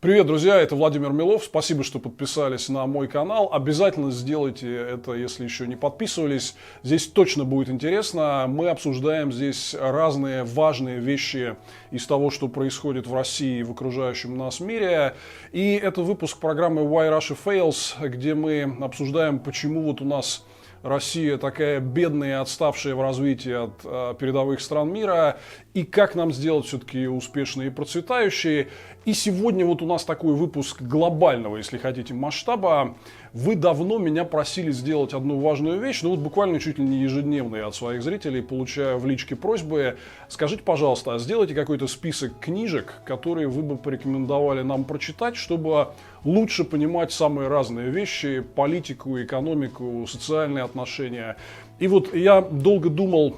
Привет, друзья, это Владимир Милов. Спасибо, что подписались на мой канал. Обязательно сделайте это, если еще не подписывались. Здесь точно будет интересно. Мы обсуждаем здесь разные важные вещи из того, что происходит в России и в окружающем нас мире. И это выпуск программы Why Russia Fails, где мы обсуждаем, почему вот у нас Россия такая бедная и отставшая в развитии от передовых стран мира, и как нам сделать все-таки успешные и процветающие. И сегодня вот у нас такой выпуск глобального, если хотите, масштаба. Вы давно меня просили сделать одну важную вещь, вот буквально чуть ли не ежедневные от своих зрителей получаю в личке просьбы. Скажите, пожалуйста, а сделайте какой-то список книжек, которые вы бы порекомендовали нам прочитать, чтобы лучше понимать самые разные вещи: политику, экономику, социальные отношения. И вот я долго думал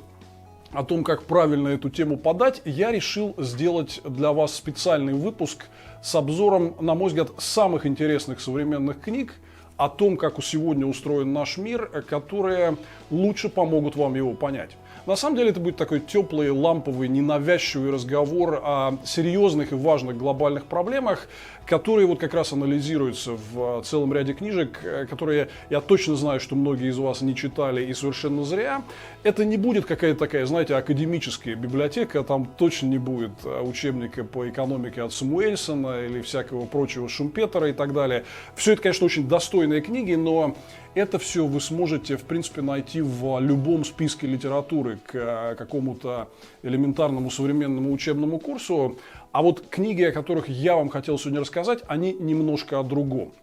о том, как правильно эту тему подать. Я решил сделать для вас специальный выпуск с обзором, на мой взгляд, самых интересных современных книг о том, как сегодня устроен наш мир, которые лучше помогут вам его понять. На самом деле это будет такой теплый, ламповый, ненавязчивый разговор о серьезных и важных глобальных проблемах, которые вот как раз анализируются в целом ряде книжек, которые я точно знаю, что многие из вас не читали и совершенно зря. Это не будет какая-то такая, знаете, академическая библиотека, там точно не будет учебника по экономике от Самуэльсона или всякого прочего Шумпетера и так далее. Все это, конечно, очень достойные книги, но это все вы сможете, в принципе, найти в любом списке литературы к какому-то элементарному современному учебному курсу. А вот книги, о которых я вам хотел сегодня рассказать, они немножко о другом.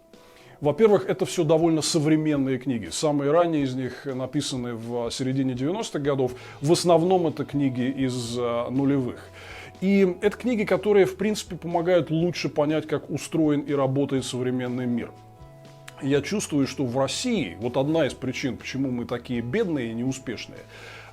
Во-первых, это все довольно современные книги. Самые ранние из них написаны в середине 90-х годов. В основном это книги из нулевых. И это книги, которые, в принципе, помогают лучше понять, как устроен и работает современный мир. Я чувствую, что в России, вот одна из причин, почему мы такие бедные и неуспешные,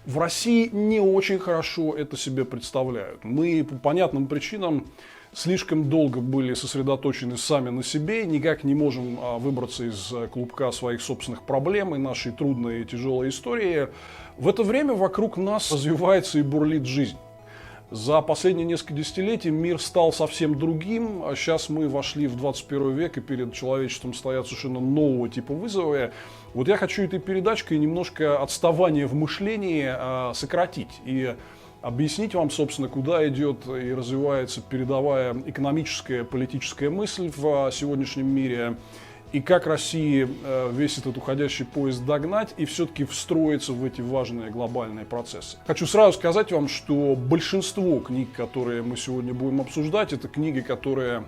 в России не очень хорошо это себе представляют. Мы по понятным причинам слишком долго были сосредоточены сами на себе, никак не можем выбраться из клубка своих собственных проблем и нашей трудной и тяжелой истории. В это время вокруг нас развивается и бурлит жизнь. За последние несколько десятилетий мир стал совсем другим. Сейчас мы вошли в 21 век, и перед человечеством стоят совершенно нового типа вызовы. Вот я хочу этой передачкой немножко отставание в мышлении сократить и объяснить вам, собственно, куда идет и развивается передовая экономическая, политическая мысль в сегодняшнем мире, и как России весь этот уходящий поезд догнать и все-таки встроиться в эти важные глобальные процессы. Хочу сразу сказать вам, что большинство книг, которые мы сегодня будем обсуждать, это книги, которые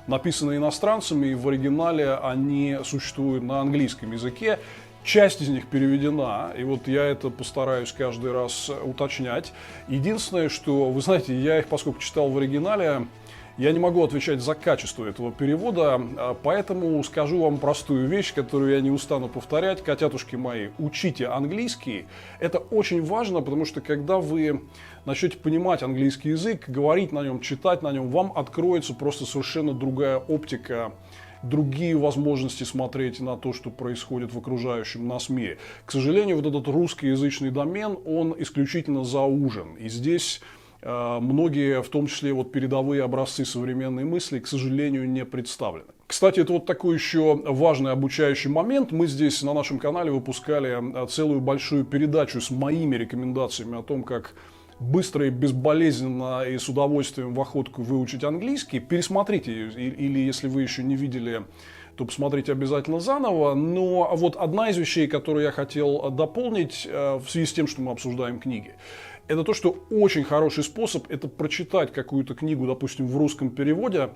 написаны иностранцами, и в оригинале они существуют на английском языке. Часть из них переведена, и вот я это постараюсь каждый раз уточнять. Единственное, что, вы знаете, я их, поскольку читал в оригинале, я не могу отвечать за качество этого перевода, поэтому скажу вам простую вещь, которую я не устану повторять. Котятушки мои, учите английский. Это очень важно, потому что когда вы начнете понимать английский язык, говорить на нем, читать на нем, вам откроется просто совершенно другая оптика, другие возможности смотреть на то, что происходит в окружающем нас мире. К сожалению, вот этот русскоязычный домен, он исключительно заужен. И здесь многие, в том числе вот передовые образцы современной мысли, к сожалению, не представлены. Кстати, это вот такой еще важный обучающий момент. Мы здесь на нашем канале выпускали целую большую передачу с моими рекомендациями о том, как быстро и безболезненно и с удовольствием в охотку выучить английский. Пересмотрите ее, или если вы еще не видели, то посмотрите обязательно заново. Но вот одна из вещей, которую я хотел дополнить в связи с тем, что мы обсуждаем книги, это то, что очень хороший способ – это прочитать какую-то книгу, допустим, в русском переводе,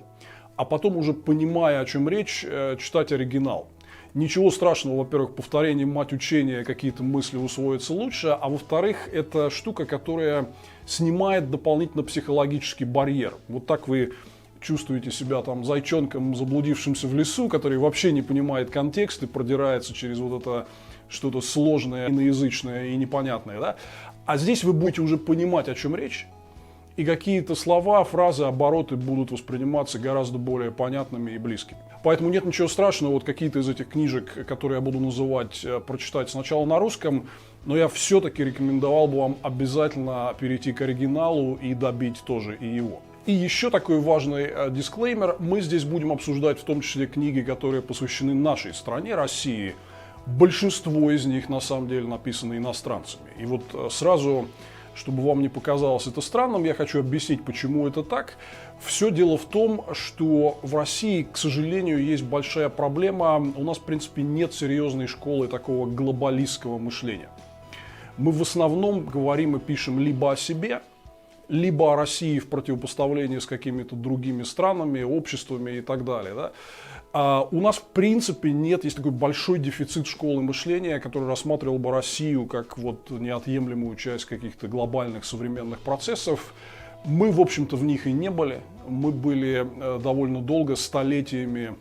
а потом уже, понимая, о чем речь, читать оригинал. Ничего страшного, во-первых, повторение мать учения, какие-то мысли усвоятся лучше, а во-вторых, это штука, которая снимает дополнительно психологический барьер. Вот так вы чувствуете себя там зайчонком, заблудившимся в лесу, который вообще не понимает контекст и продирается через вот это что-то сложное, иноязычное и непонятное, да? А здесь вы будете уже понимать, о чем речь, и какие-то слова, фразы, обороты будут восприниматься гораздо более понятными и близкими. Поэтому нет ничего страшного, вот какие-то из этих книжек, которые я буду называть, прочитать сначала на русском, но я все-таки рекомендовал бы вам обязательно перейти к оригиналу и добить тоже и его. И еще такой важный дисклеймер. Мы здесь будем обсуждать в том числе книги, которые посвящены нашей стране, России. Большинство из них на самом деле написаны иностранцами. И вот сразу, чтобы вам не показалось это странным, я хочу объяснить, почему это так. Все дело в том, что в России, к сожалению, есть большая проблема. У нас, в принципе, нет серьезной школы такого глобалистского мышления. Мы в основном говорим и пишем либо о себе, либо о России в противопоставлении с какими-то другими странами, обществами и так далее. Да? А у нас, в принципе, есть такой большой дефицит школы мышления, который рассматривал бы Россию как вот неотъемлемую часть каких-то глобальных современных процессов. Мы, в общем-то, в них и не были. Мы были довольно долго, столетиями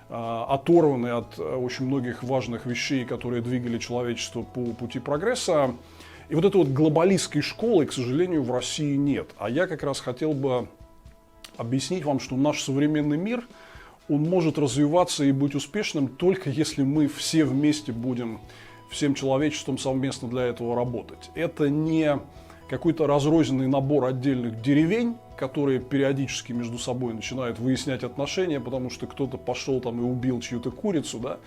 оторваны от очень многих важных вещей, которые двигали человечество по пути прогресса. И вот этой вот глобалистской школы, к сожалению, в России нет. А я как раз хотел бы объяснить вам, что наш современный мир, он может развиваться и быть успешным только если мы все вместе будем всем человечеством совместно для этого работать. Это не какой-то разрозненный набор отдельных деревень, которые периодически между собой начинают выяснять отношения, потому что кто-то пошел там и убил чью-то курицу, да?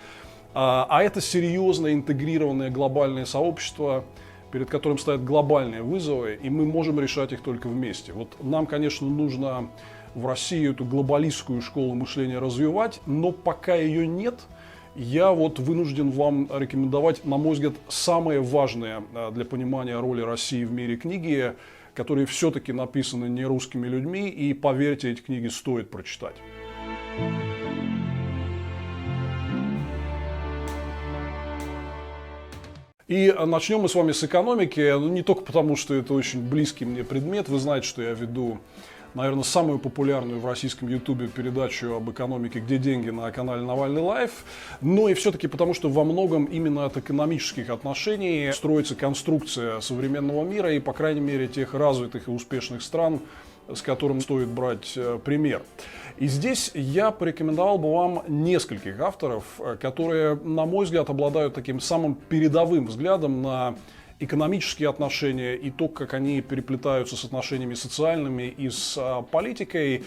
А это серьезное интегрированное глобальное сообщество, перед которым стоят глобальные вызовы, и мы можем решать их только вместе. Вот нам, конечно, нужно в России эту глобалистскую школу мышления развивать, но пока ее нет, я вот вынужден вам рекомендовать, на мой взгляд, самые важные для понимания роли России в мире книги, которые все-таки написаны не русскими людьми, и, поверьте, эти книги стоит прочитать. И начнем мы с вами с экономики, не только потому, что это очень близкий мне предмет. Вы знаете, что я веду, наверное, самую популярную в российском ютубе передачу об экономике «Где деньги» на канале Навальный Лайв, но и все-таки потому, что во многом именно от экономических отношений строится конструкция современного мира и, по крайней мере, тех развитых и успешных стран, с которым стоит брать пример. И здесь я порекомендовал бы вам нескольких авторов, которые, на мой взгляд, обладают таким самым передовым взглядом на экономические отношения и то, как они переплетаются с отношениями социальными и с политикой.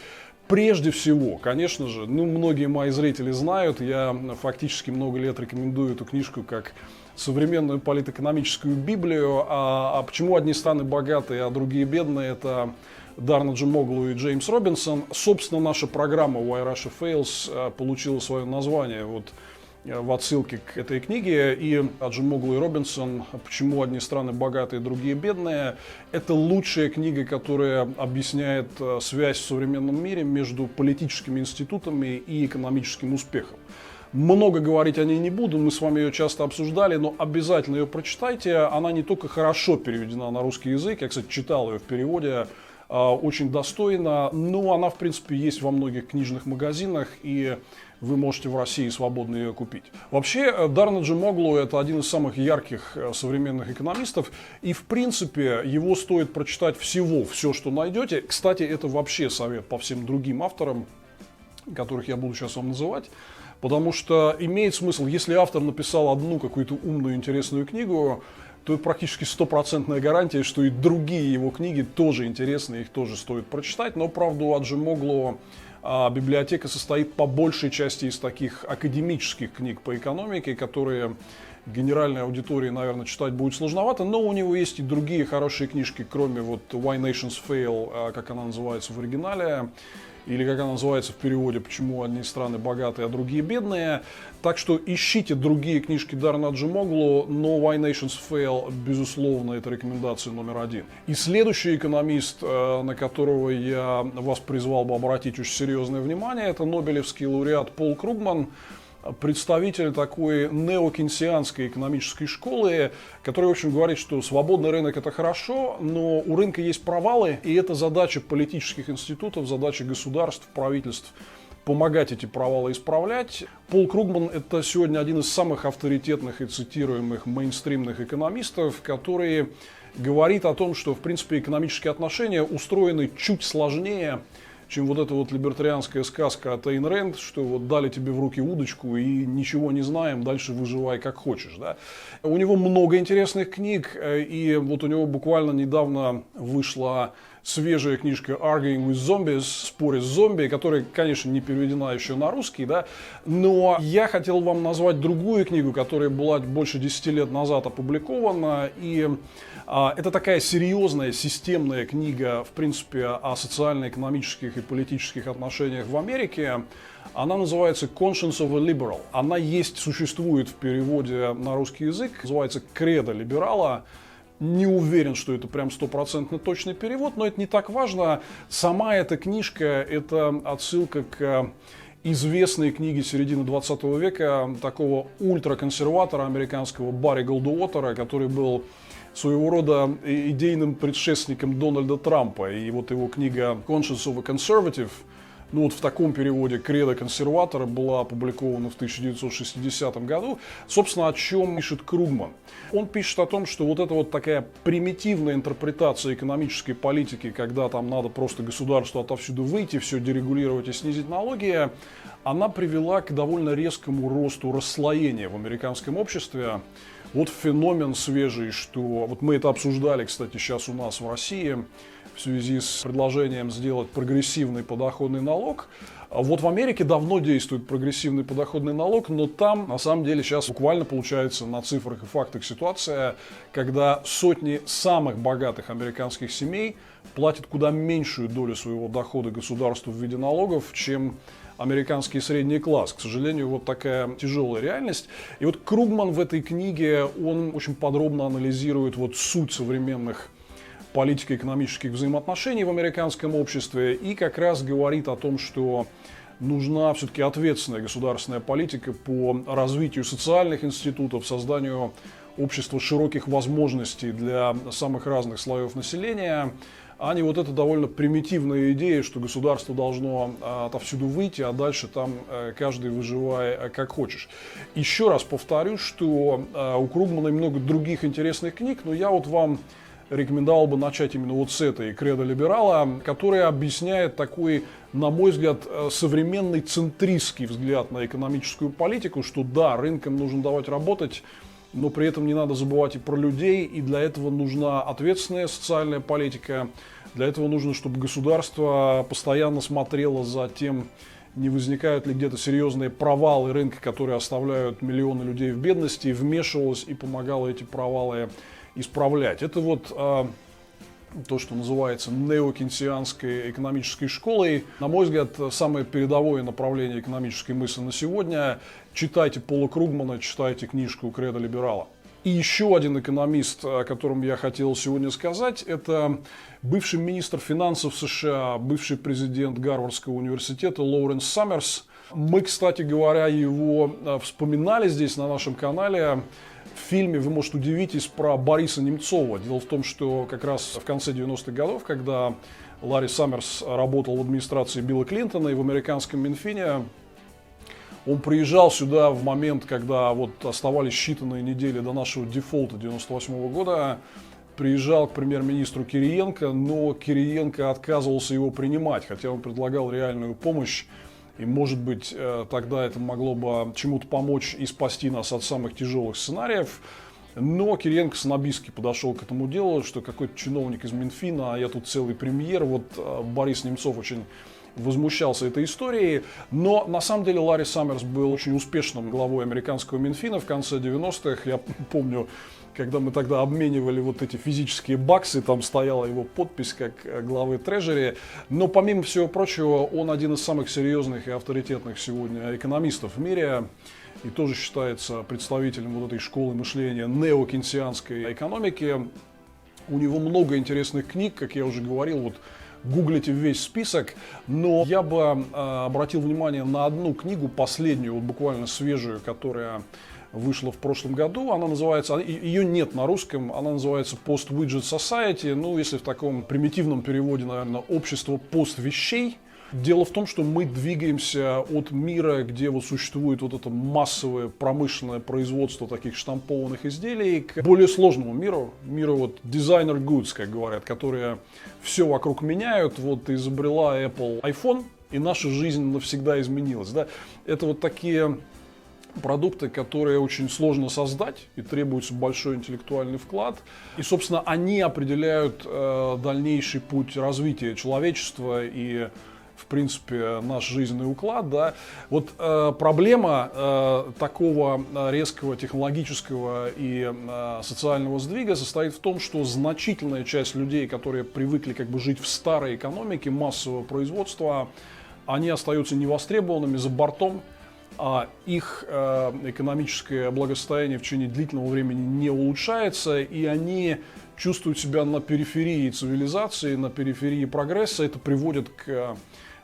Прежде всего, конечно же, многие мои зрители знают, я фактически много лет рекомендую эту книжку как современную политэкономическую библию. А почему одни страны богатые, а другие бедные, это Дарна Джемоглу и Джеймс Робинсон. Собственно, наша программа Why Russia Fails получила свое название в отсылке к этой книге. И Аджемоглу и Робинсон «Почему одни страны богатые, другие бедные» – это лучшая книга, которая объясняет связь в современном мире между политическими институтами и экономическим успехом. Много говорить о ней не буду, мы с вами ее часто обсуждали, но обязательно ее прочитайте. Она не только хорошо переведена на русский язык, я, кстати, читал ее в переводе, очень достойно, но она, в принципе, есть во многих книжных магазинах, и вы можете в России свободно ее купить. Вообще, Дарна Джемоглу – это один из самых ярких современных экономистов, и, в принципе, его стоит прочитать все, что найдете. Кстати, это вообще совет по всем другим авторам, которых я буду сейчас вам называть, потому что имеет смысл, если автор написал одну какую-то умную, интересную книгу, то это практически стопроцентная гарантия, что и другие его книги тоже интересны, их тоже стоит прочитать. Но, правда, у Аджемоглу библиотека состоит по большей части из таких академических книг по экономике, которые генеральной аудитории, наверное, читать будет сложновато, но у него есть и другие хорошие книжки, кроме Why Nations Fail, как она называется в оригинале, или как она называется в переводе «Почему одни страны богатые, а другие бедные». Так что ищите другие книжки Дарна Аджемоглу, но Why Nations Fail, безусловно, это рекомендация номер один. И следующий экономист, на которого я вас призвал бы обратить очень серьезное внимание, это нобелевский лауреат Пол Кругман, представитель такой неокейнсианской экономической школы, который, в общем, говорит, что свободный рынок – это хорошо, но у рынка есть провалы, и это задача политических институтов, задача государств, правительств помогать эти провалы исправлять. Пол Кругман – это сегодня один из самых авторитетных и цитируемых мейнстримных экономистов, который говорит о том, что, в принципе, экономические отношения устроены чуть сложнее, чем эта либертарианская сказка от Эйн Рэнд, что дали тебе в руки удочку и ничего не знаем, дальше выживай как хочешь. Да? У него много интересных книг, и у него буквально недавно вышла свежая книжка Arguing with Zombies, споря с зомби, которая, конечно, не переведена еще на русский, да, но я хотел вам назвать другую книгу, которая была больше 10 лет назад опубликована, и это такая серьезная, системная книга, в принципе, о социально-экономических и политических отношениях в Америке. Она называется Conscience of a Liberal. Она существует в переводе на русский язык, называется «Кредо либерала». Не уверен, что это прям стопроцентно точный перевод, но это не так важно. Сама эта книжка – это отсылка к известной книге середины 20 века такого ультраконсерватора американского Барри Голдуотера, который был своего рода идейным предшественником Дональда Трампа. И вот его книга Conscience of a Conservative, ну вот в таком переводе «Кредо консерватора», была опубликована в 1960 году. Собственно, о чем пишет Кругман? Он пишет о том, что вот эта вот такая примитивная интерпретация экономической политики, когда там надо просто государству отовсюду выйти, все дерегулировать и снизить налоги, она привела к довольно резкому росту расслоения в американском обществе. Вот феномен свежий, что вот мы это обсуждали, кстати, сейчас у нас в России, в связи с предложением сделать прогрессивный подоходный налог. Вот в Америке давно действует прогрессивный подоходный налог, но там на самом деле сейчас буквально получается на цифрах и фактах ситуация, когда сотни самых богатых американских семей платят куда меньшую долю своего дохода государству в виде налогов, чем американский средний класс. К сожалению, вот такая тяжелая реальность. И вот Кругман в этой книге, он очень подробно анализирует вот суть современных политико-экономических взаимоотношений в американском обществе и как раз говорит о том, что нужна все-таки ответственная государственная политика по развитию социальных институтов, созданию общества широких возможностей для самых разных слоев населения, а не вот эта довольно примитивная идея, что государство должно отовсюду выйти, а дальше там каждый выживай как хочешь. Еще раз повторю, что у Кругмана много других интересных книг, но я вот вам рекомендовал бы начать именно вот с этой «Кредо либерала», которая объясняет такой, на мой взгляд, современный центристский взгляд на экономическую политику, что да, рынкам нужно давать работать, но при этом не надо забывать и про людей, и для этого нужна ответственная социальная политика, для этого нужно, чтобы государство постоянно смотрело за тем, не возникают ли где-то серьезные провалы рынка, которые оставляют миллионы людей в бедности, и вмешивалось и помогало эти провалы исправлять. Это вот то, что называется неокейнсианской экономической школой. На мой взгляд, самое передовое направление экономической мысли на сегодня. Читайте Пола Кругмана, читайте книжку «Кредо либерала». И еще один экономист, о котором я хотел сегодня сказать, это бывший министр финансов США, бывший президент Гарвардского университета Лоуренс Саммерс. Мы, кстати говоря, его вспоминали здесь на нашем канале. В фильме, вы, может, удивитесь, про Бориса Немцова. Дело в том, что как раз в конце 90-х годов, когда Ларри Саммерс работал в администрации Билла Клинтона и в американском Минфине, он приезжал сюда в момент, когда вот оставались считанные недели до нашего дефолта 98 года, приезжал к премьер-министру Кириенко, но Кириенко отказывался его принимать, хотя он предлагал реальную помощь. И, может быть, тогда это могло бы чему-то помочь и спасти нас от самых тяжелых сценариев. Но Кириенко снобистски подошел к этому делу, что какой-то чиновник из Минфина, а я тут целый премьер. Вот Борис Немцов очень возмущался этой историей. Но на самом деле Ларри Саммерс был очень успешным главой американского Минфина в конце 90-х. Я помню, когда мы тогда обменивали вот эти физические баксы, там стояла его подпись как главы Трежери. Но помимо всего прочего, он один из самых серьезных и авторитетных сегодня экономистов в мире. И тоже считается представителем вот этой школы мышления неокейнсианской экономики. У него много интересных книг, как я уже говорил, вот гуглите весь список. Но я бы обратил внимание на одну книгу, последнюю, вот буквально свежую, которая вышла в прошлом году. Она называется, ее нет на русском, она называется Post-Widget Society. Ну, если в таком примитивном переводе, наверное, общество поствещей. Дело в том, что мы двигаемся от мира, где вот существует вот это массовое промышленное производство таких штампованных изделий, к более сложному миру вот designer goods, как говорят, которые все вокруг меняют. Вот изобрела Apple iPhone, и наша жизнь навсегда изменилась. Да? Это вот такие продукты, которые очень сложно создать и требуется большой интеллектуальный вклад. И, собственно, они определяют дальнейший путь развития человечества и, в принципе, наш жизненный уклад. Да. Вот проблема такого резкого технологического и социального сдвига состоит в том, что значительная часть людей, которые привыкли как бы жить в старой экономике массового производства, они остаются невостребованными, за бортом. А их экономическое благосостояние в течение длительного времени не улучшается, и они чувствуют себя на периферии цивилизации, на периферии прогресса. Это приводит к,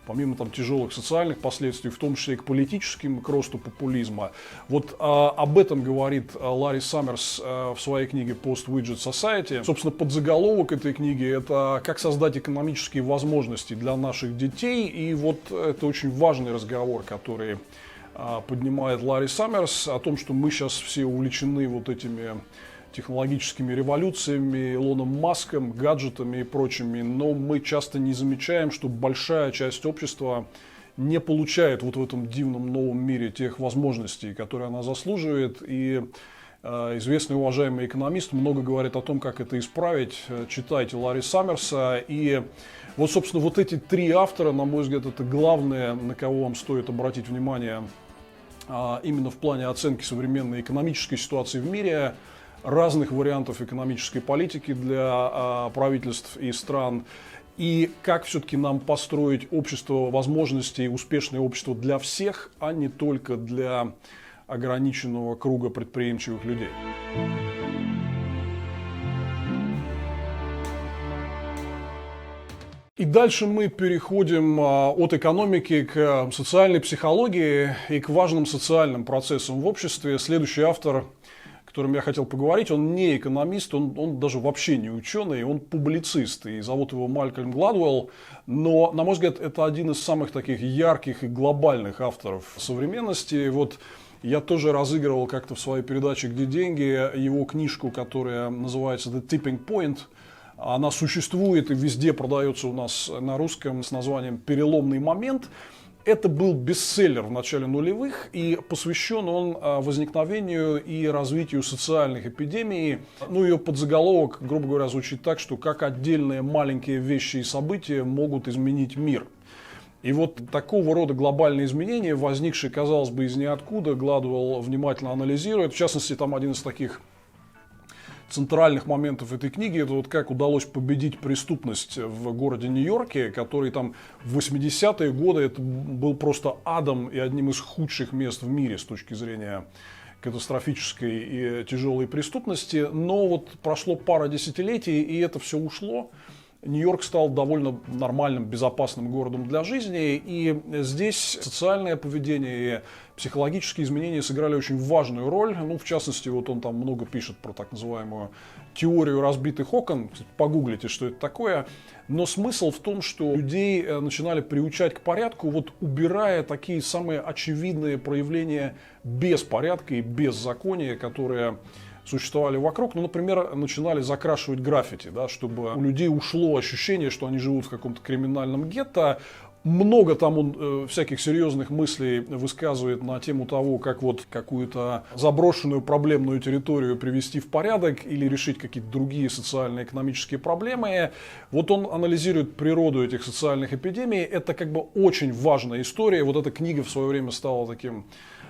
помимо там тяжелых социальных последствий, в том числе и к политическим, к росту популизма. Вот об этом говорит Ларри Саммерс в своей книге Post-Widget Society. Собственно, подзаголовок этой книги – это «Как создать экономические возможности для наших детей». И вот это очень важный разговор, который поднимает Ларри Саммерс, о том, что мы сейчас все увлечены вот этими технологическими революциями, Илоном Маском, гаджетами и прочими, но мы часто не замечаем, что большая часть общества не получает вот в этом дивном новом мире тех возможностей, которые она заслуживает. И известный уважаемый экономист много говорит о том, как это исправить. Читайте Ларри Саммерса. И вот, собственно, вот эти три автора, на мой взгляд, это главное, на кого вам стоит обратить внимание именно в плане оценки современной экономической ситуации в мире, разных вариантов экономической политики для правительств и стран, и как все-таки нам построить общество возможностей, успешное общество для всех, а не только для ограниченного круга предприимчивых людей. И дальше мы переходим от экономики к социальной психологии и к важным социальным процессам в обществе. Следующий автор, о котором я хотел поговорить, он не экономист, он даже вообще не ученый, он публицист, и зовут его Малькольм Гладуэлл. Но, на мой взгляд, это один из самых таких ярких и глобальных авторов современности. Вот я тоже разыгрывал как-то в своей передаче «Где деньги» его книжку, которая называется «The Tipping Point». Она существует и везде продается у нас на русском с названием «Переломный момент». Это был бестселлер в начале нулевых, и посвящен он возникновению и развитию социальных эпидемий. Ну, ее подзаголовок, грубо говоря, звучит так, что как отдельные маленькие вещи и события могут изменить мир. И вот такого рода глобальные изменения, возникшие, казалось бы, из ниоткуда, Гладуэлл внимательно анализирует. В частности, там один из таких центральных моментов этой книги — это вот как удалось победить преступность в городе Нью-Йорке, который там в 80-е годы это был просто адом и одним из худших мест в мире с точки зрения катастрофической и тяжелой преступности. Но вот прошло пара десятилетий, и это все ушло. Нью-Йорк стал довольно нормальным, безопасным городом для жизни, и здесь социальное поведение и психологические изменения сыграли очень важную роль. Ну, в частности, вот он там много пишет про так называемую теорию разбитых окон. Погуглите, что это такое. Но смысл в том, что людей начинали приучать к порядку, вот убирая такие самые очевидные проявления беспорядка и беззакония, которые существовали вокруг. Ну, например, начинали закрашивать граффити, да, чтобы у людей ушло ощущение, что они живут в каком-то криминальном гетто. Много там он всяких серьезных мыслей высказывает на тему того, как вот какую-то заброшенную проблемную территорию привести в порядок или решить какие-то другие социально-экономические проблемы. Вот он анализирует природу этих социальных эпидемий. Это как бы очень важная история. Вот эта книга в свое время стала таким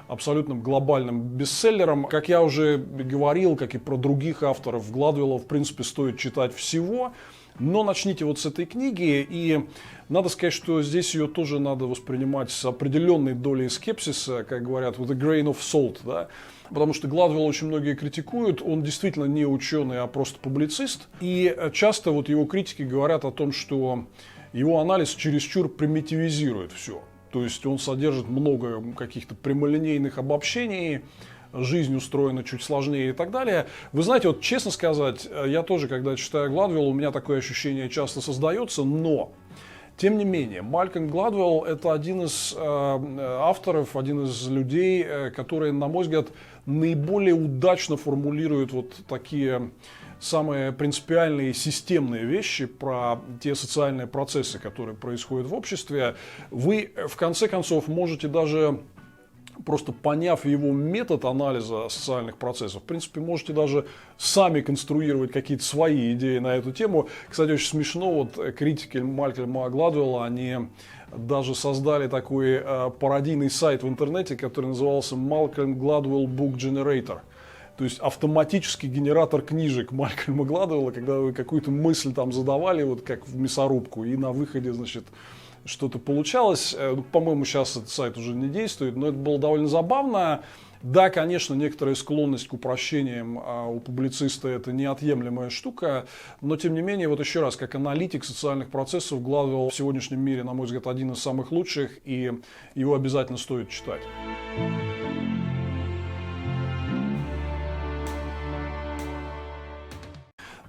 абсолютным глобальным бестселлером. Как я уже говорил, как и про других авторов, Гладуэлла, в принципе, стоит читать всего. Но начните вот с этой книги, и надо сказать, что здесь ее тоже надо воспринимать с определенной долей скепсиса, как говорят, with a grain of salt, да? Потому что Гладуэлла очень многие критикуют, он действительно не ученый, а просто публицист. И часто вот его критики говорят о том, что его анализ чересчур примитивизирует все. То есть он содержит много каких-то прямолинейных обобщений, жизнь устроена чуть сложнее и так далее. Вы знаете, вот честно сказать, я тоже, когда читаю Гладуэлла, у меня такое ощущение часто создается, но, тем не менее, Малькольм Гладуэлл — это один из авторов, один из людей, которые, на мой взгляд, наиболее удачно формулируют вот такие самые принципиальные системные вещи про те социальные процессы, которые происходят в обществе. Вы, в конце концов, можете даже просто поняв его метод анализа социальных процессов, в принципе, можете даже сами конструировать какие-то свои идеи на эту тему. Кстати, очень смешно, вот критики Малькольма Гладуэлла, они даже создали такой пародийный сайт в интернете, который назывался Malcolm Gladwell Book Generator. То есть автоматический генератор книжек Малькольма Гладуэлла, когда вы какую-то мысль там задавали, вот как в мясорубку, и на выходе, значит, что-то получалось. По-моему, сейчас этот сайт уже не действует, но это было довольно забавно. Да, конечно, некоторая склонность к упрощениям у публициста – это неотъемлемая штука, но, тем не менее, вот еще раз, как аналитик социальных процессов, Гладуэлл в сегодняшнем мире, на мой взгляд, один из самых лучших, и его обязательно стоит читать.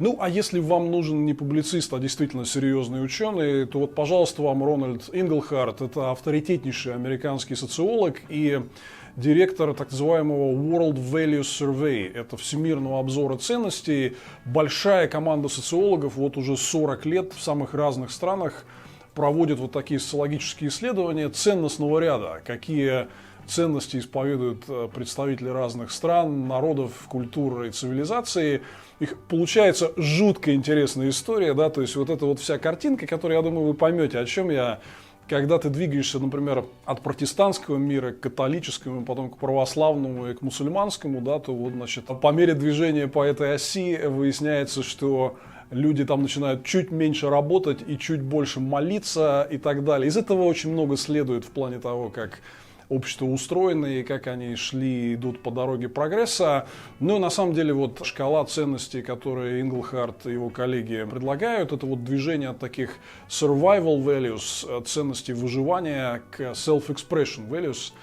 Ну, а если вам нужен не публицист, а действительно серьезный ученый, то вот, пожалуйста, вам Рональд Инглхарт. Это авторитетнейший американский социолог и директор так называемого World Values Survey. Это всемирного обзора ценностей. Большая команда социологов вот уже 40 лет в самых разных странах проводит вот такие социологические исследования ценностного ряда. Какие ценности исповедуют представители разных стран, народов, культур и цивилизаций. Их получается жутко интересная история, да, то есть вот эта вот вся картинка, которую, я думаю, вы поймете, о чем я, когда ты двигаешься, например, от протестантского мира к католическому, потом к православному и к мусульманскому, да, то вот, значит, по мере движения по этой оси выясняется, что люди там начинают чуть меньше работать и чуть больше молиться и так далее. Из этого очень много следует в плане того, как общество устроено и как они шли и идут по дороге прогресса. Ну и на самом деле вот шкала ценностей, которые Инглхарт и его коллеги предлагают, это вот движение от таких survival values, ценностей выживания, к self-expression values,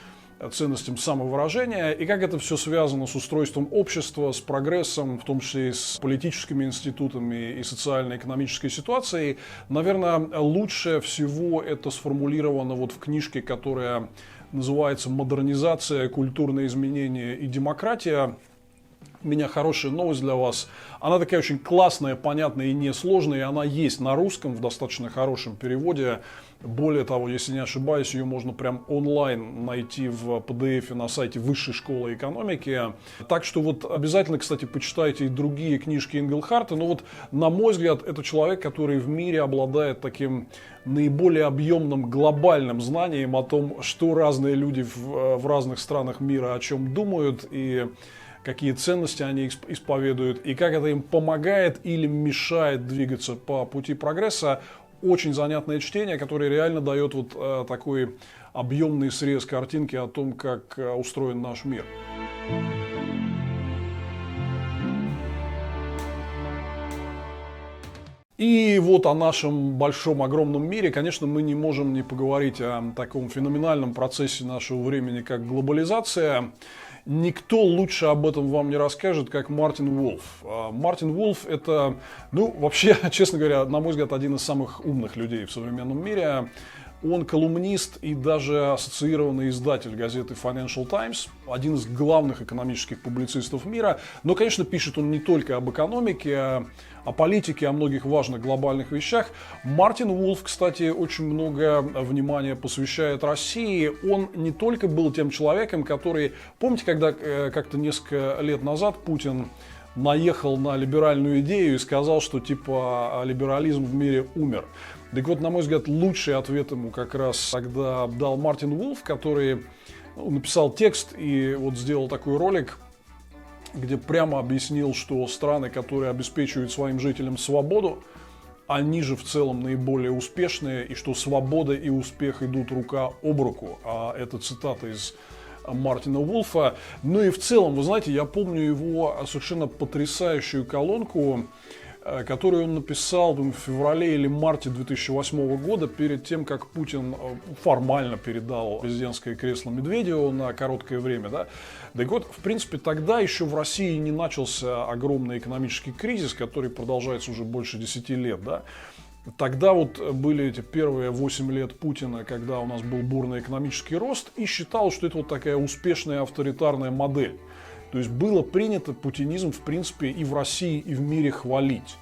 ценностям самовыражения, и как это все связано с устройством общества, с прогрессом, в том числе и с политическими институтами и социально-экономической ситуацией. Наверное, лучше всего это сформулировано вот в книжке, которая называется «Модернизация, культурные изменения и демократия». У меня хорошая новость для вас. Она такая очень классная, понятная и несложная, и она есть на русском в достаточно хорошем переводе. Более того, если не ошибаюсь, ее можно прям онлайн найти в PDF на сайте Высшей школы экономики. Так что вот обязательно, кстати, почитайте и другие книжки Инглхарта. Но вот, на мой взгляд, это человек, который в мире обладает таким наиболее объемным глобальным знанием о том, что разные люди в разных странах мира о чем думают и какие ценности они исповедуют, и как это им помогает или мешает двигаться по пути прогресса. Очень занятное чтение, которое реально дает вот такой объемный срез картинки о том, как устроен наш мир. И вот о нашем большом, огромном мире, конечно, мы не можем не поговорить о таком феноменальном процессе нашего времени, как глобализация. Никто лучше об этом вам не расскажет, как Мартин Вулф. Мартин Вулф – это, ну, вообще, честно говоря, на мой взгляд, один из самых умных людей в современном мире. Он колумнист и даже ассоциированный издатель газеты Financial Times, один из главных экономических публицистов мира. Но, конечно, пишет он не только об экономике, о политике, о многих важных глобальных вещах. Мартин Вулф, кстати, очень много внимания посвящает России. Он не только был тем человеком, который... Помните, когда как-то несколько лет назад Путин наехал на либеральную идею и сказал, что типа либерализм в мире умер? Так вот, на мой взгляд, лучший ответ ему как раз тогда дал Мартин Вулф, который написал текст и вот сделал такой ролик, где прямо объяснил, что страны, которые обеспечивают своим жителям свободу, они же в целом наиболее успешные, и что свобода и успех идут рука об руку. А это цитата из Мартина Вулфа. Ну и в целом, вы знаете, я помню его совершенно потрясающую колонку, которую он написал в феврале или марте 2008 года, перед тем, как Путин формально передал президентское кресло Медведеву на короткое время. Да? Так вот, в принципе, тогда еще в России не начался огромный экономический кризис, который продолжается уже больше 10 лет. Да? Тогда вот были эти первые 8 лет Путина, когда у нас был бурный экономический рост, и считалось, что это вот такая успешная авторитарная модель. То есть было принято путинизм, в принципе, и в России, и в мире хвалить.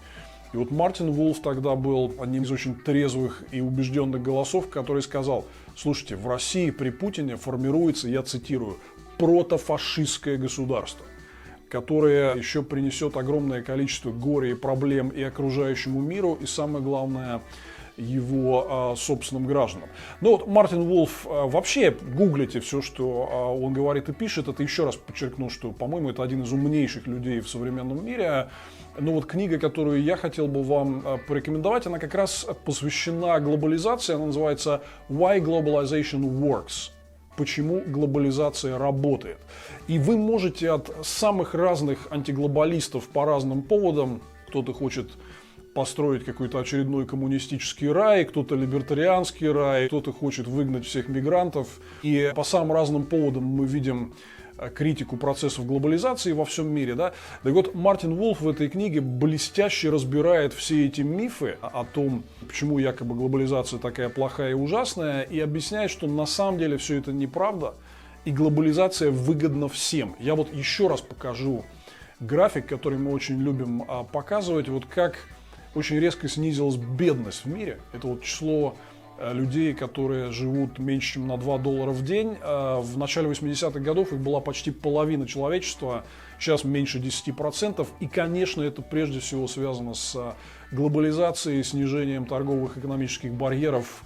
И вот Мартин Вулф тогда был одним из очень трезвых и убежденных голосов, который сказал: слушайте, в России при Путине формируется, я цитирую, протофашистское государство, которое еще принесет огромное количество горя и проблем и окружающему миру, и самое главное, его собственным гражданам. Но вот Мартин Вулф, вообще гуглите все, что он говорит и пишет. Это, еще раз подчеркну, что, по-моему, это один из умнейших людей в современном мире. Но вот книга, которую я хотел бы вам порекомендовать, она как раз посвящена глобализации. Она называется «Why Globalization Works». Почему глобализация работает. И вы можете от самых разных антиглобалистов по разным поводам, кто-то хочет построить какой-то очередной коммунистический рай, кто-то либертарианский рай, кто-то хочет выгнать всех мигрантов. И по самым разным поводам мы видим критику процессов глобализации во всем мире. Да? Так вот, Мартин Вулф в этой книге блестяще разбирает все эти мифы о том, почему якобы глобализация такая плохая и ужасная, и объясняет, что на самом деле все это неправда, и глобализация выгодна всем. Я вот еще раз покажу график, который мы очень любим показывать, вот как очень резко снизилась бедность в мире. Это вот число людей, которые живут меньше, чем на $2 в день. В начале 80-х годов их была почти половина человечества, сейчас меньше 10%. И, конечно, это прежде всего связано с глобализацией, снижением торговых экономических барьеров,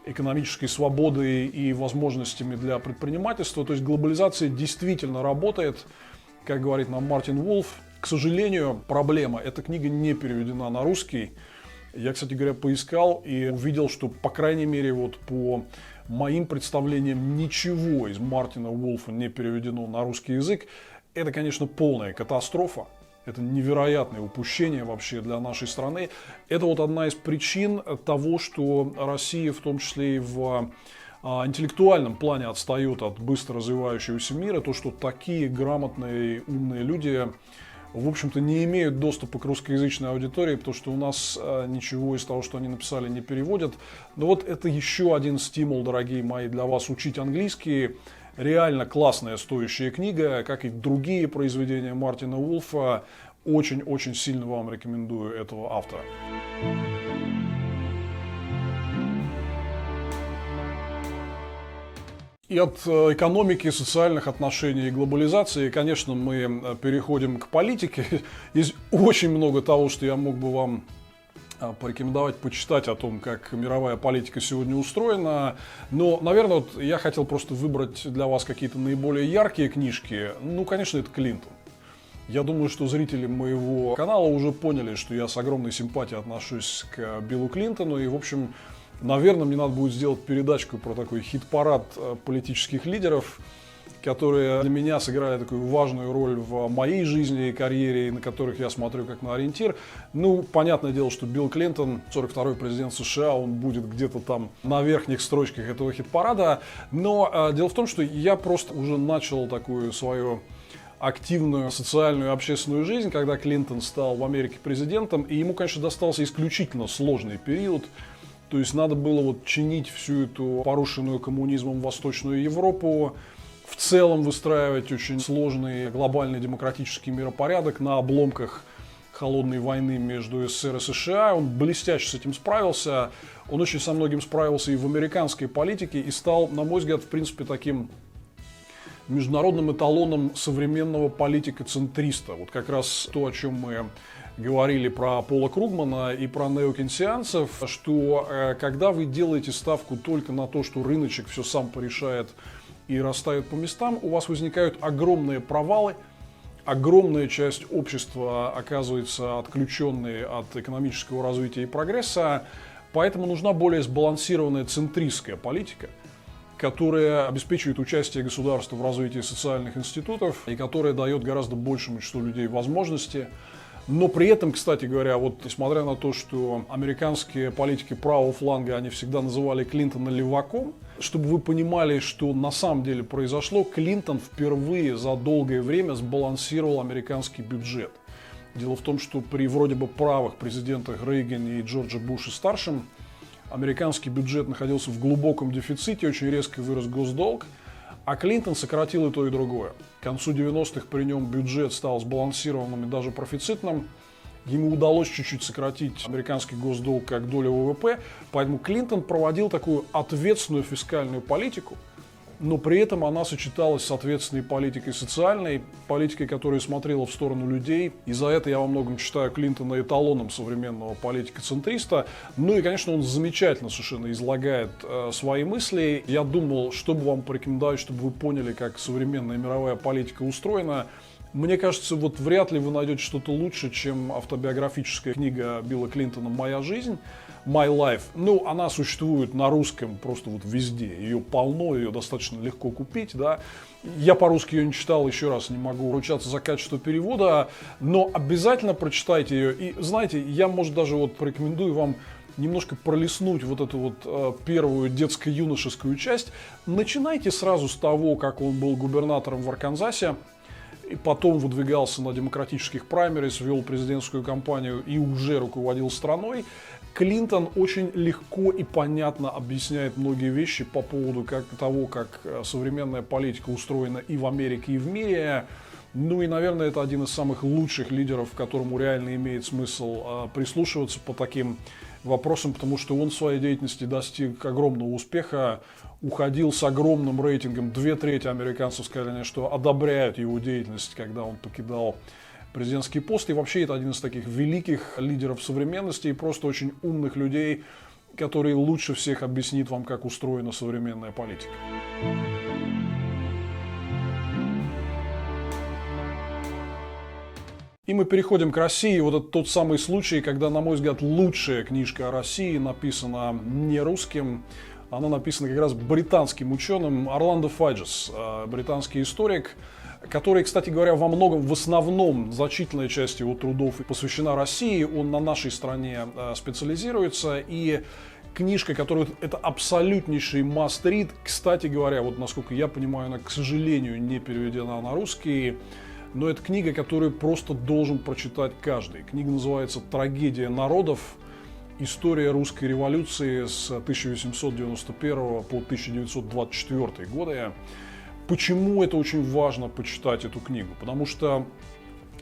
экономической свободой и возможностями для предпринимательства. То есть глобализация действительно работает, как говорит нам Мартин Вулф. К сожалению, проблема. Эта книга не переведена на русский. Я, кстати говоря, поискал и увидел, что, по крайней мере, вот по моим представлениям, ничего из Мартина Вулфа не переведено на русский язык. Это, конечно, полная катастрофа. Это невероятное упущение вообще для нашей страны. Это вот одна из причин того, что Россия, в том числе и в интеллектуальном плане, отстает от быстро развивающегося мира. То, что такие грамотные, умные люди, в общем-то, не имеют доступа к русскоязычной аудитории, потому что у нас ничего из того, что они написали, не переводят. Но вот это еще один стимул, дорогие мои, для вас учить английский. Реально классная, стоящая книга, как и другие произведения Мартина Вулфа. Очень-очень сильно вам рекомендую этого автора. И от экономики, социальных отношений и глобализации, конечно, мы переходим к политике. Есть очень много того, что я мог бы вам порекомендовать почитать о том, как мировая политика сегодня устроена. Но, наверное, вот я хотел просто выбрать для вас какие-то наиболее яркие книжки. Ну, конечно, это Клинтон. Я думаю, что зрители моего канала уже поняли, что я с огромной симпатией отношусь к Биллу Клинтону. И, в общем, наверное, мне надо будет сделать передачку про такой хит-парад политических лидеров, которые для меня сыграли такую важную роль в моей жизни и карьере, и на которых я смотрю как на ориентир. Ну, понятное дело, что Билл Клинтон, 42-й президент США, он будет где-то там на верхних строчках этого хит-парада. Но дело в том, что я просто уже начал такую свою активную социальную и общественную жизнь, когда Клинтон стал в Америке президентом, и ему, конечно, достался исключительно сложный период. То есть надо было вот чинить всю эту порушенную коммунизмом Восточную Европу, в целом выстраивать очень сложный глобальный демократический миропорядок на обломках холодной войны между СССР и США. Он блестяще с этим справился. Он очень со многим справился и в американской политике и стал, на мой взгляд, в принципе, таким международным эталоном современного политика-центриста. Вот как раз то, о чем мы говорили про Пола Кругмана и про неокейнсианцев, что когда вы делаете ставку только на то, что рыночек все сам порешает и расставит по местам, у вас возникают огромные провалы, огромная часть общества оказывается отключенной от экономического развития и прогресса, поэтому нужна более сбалансированная центристская политика, которая обеспечивает участие государства в развитии социальных институтов и которая дает гораздо большему числу людей возможности. Но при этом, кстати говоря, вот несмотря на то, что американские политики правого фланга, они всегда называли Клинтона леваком, чтобы вы понимали, что на самом деле произошло, Клинтон впервые за долгое время сбалансировал американский бюджет. Дело в том, что при вроде бы правых президентах Рейгане и Джорджа Буша старшим американский бюджет находился в глубоком дефиците, очень резко вырос госдолг, а Клинтон сократил и то, и другое. К концу 90-х при нем бюджет стал сбалансированным и даже профицитным. ему удалось чуть-чуть сократить американский госдолг как долю ВВП, поэтому Клинтон проводил такую ответственную фискальную политику, но при этом она сочеталась с ответственной политикой социальной, политикой, которая смотрела в сторону людей. И за это я во многом считаю Клинтона эталоном современного политика-центриста. Ну и, конечно, он замечательно совершенно излагает свои мысли. Я думал, чтобы вам порекомендовать, чтобы вы поняли, как современная мировая политика устроена. Мне кажется, вот вряд ли вы найдете что-то лучше, чем автобиографическая книга Билла Клинтона «Моя жизнь», My Life. Ну, она существует на русском просто вот везде. Ее полно, ее достаточно легко купить, да. Я по-русски ее не читал, еще раз не могу ручаться за качество перевода, но обязательно прочитайте ее. И знаете, я, может, даже вот порекомендую вам немножко пролистнуть вот эту вот первую детско-юношескую часть. Начинайте сразу с того, как он был губернатором в Арканзасе, и потом выдвигался на демократических праймерис, вел президентскую кампанию и уже руководил страной. Клинтон очень легко и понятно объясняет многие вещи по поводу того, как современная политика устроена и в Америке, и в мире. Ну и, наверное, это один из самых лучших лидеров, к которому реально имеет смысл прислушиваться по таким вопросам, потому что он в своей деятельности достиг огромного успеха, уходил с огромным рейтингом. 2/3 американцев сказали, что одобряют его деятельность, когда он покидал президентский пост. И вообще это один из таких великих лидеров современности и просто очень умных людей, который лучше всех объяснит вам, как устроена современная политика. И мы переходим к России. Вот это тот самый случай, когда, на мой взгляд, лучшая книжка о России написана не русским. Она написана как раз британским ученым Орландо Фаджес, британский историк, который, кстати говоря, во многом, в основном, значительная часть его трудов посвящена России. Он на нашей стране специализируется. И книжка, которая это абсолютнейший must-read, кстати говоря, вот насколько я понимаю, она, к сожалению, не переведена на русский. Но это книга, которую просто должен прочитать каждый. Книга называется «Трагедия народов. История русской революции с 1891 по 1924 годы». Почему это очень важно почитать эту книгу? Потому что,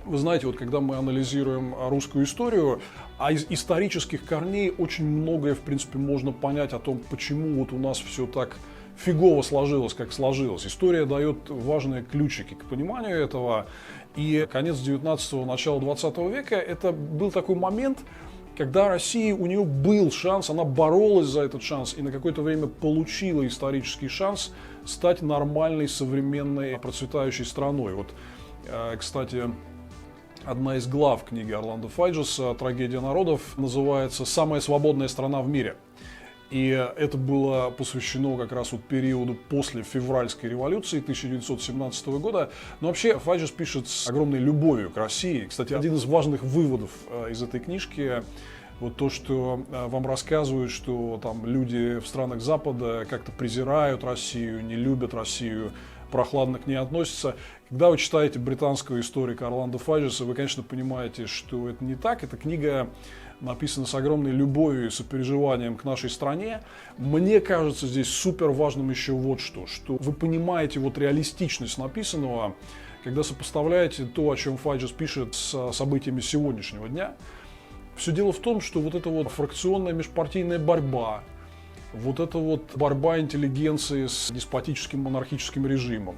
вы знаете, вот когда мы анализируем русскую историю, а из исторических корней очень многое, в принципе, можно понять о том, почему вот у нас все так фигово сложилось, как сложилось. История дает важные ключики к пониманию этого. И конец 19-го, начало 20 века – это был такой момент, когда Россия, у нее был шанс, она боролась за этот шанс и на какое-то время получила исторический шанс стать нормальной, современной, процветающей страной. Вот, кстати, одна из глав книги Орландо Фаджеса «Трагедия народов» называется «Самая свободная страна в мире». И это было посвящено как раз вот периоду после февральской революции 1917 года. Но вообще Фаджес пишет с огромной любовью к России. Кстати, один из важных выводов из этой книжки вот то, что вам рассказывают, что там люди в странах Запада как-то презирают Россию, не любят Россию, прохладно к ней относятся. Когда вы читаете британского историка Орландо Фаджеса, вы, конечно, понимаете, что это не так. Эта книга написана с огромной любовью и сопереживанием к нашей стране. Мне кажется, здесь супер важным еще вот что вы понимаете вот реалистичность написанного, когда сопоставляете то, о чем Фаджес пишет, с событиями сегодняшнего дня. Все дело в том, что вот эта вот фракционная межпартийная борьба, вот эта вот борьба интеллигенции с деспотическим монархическим режимом,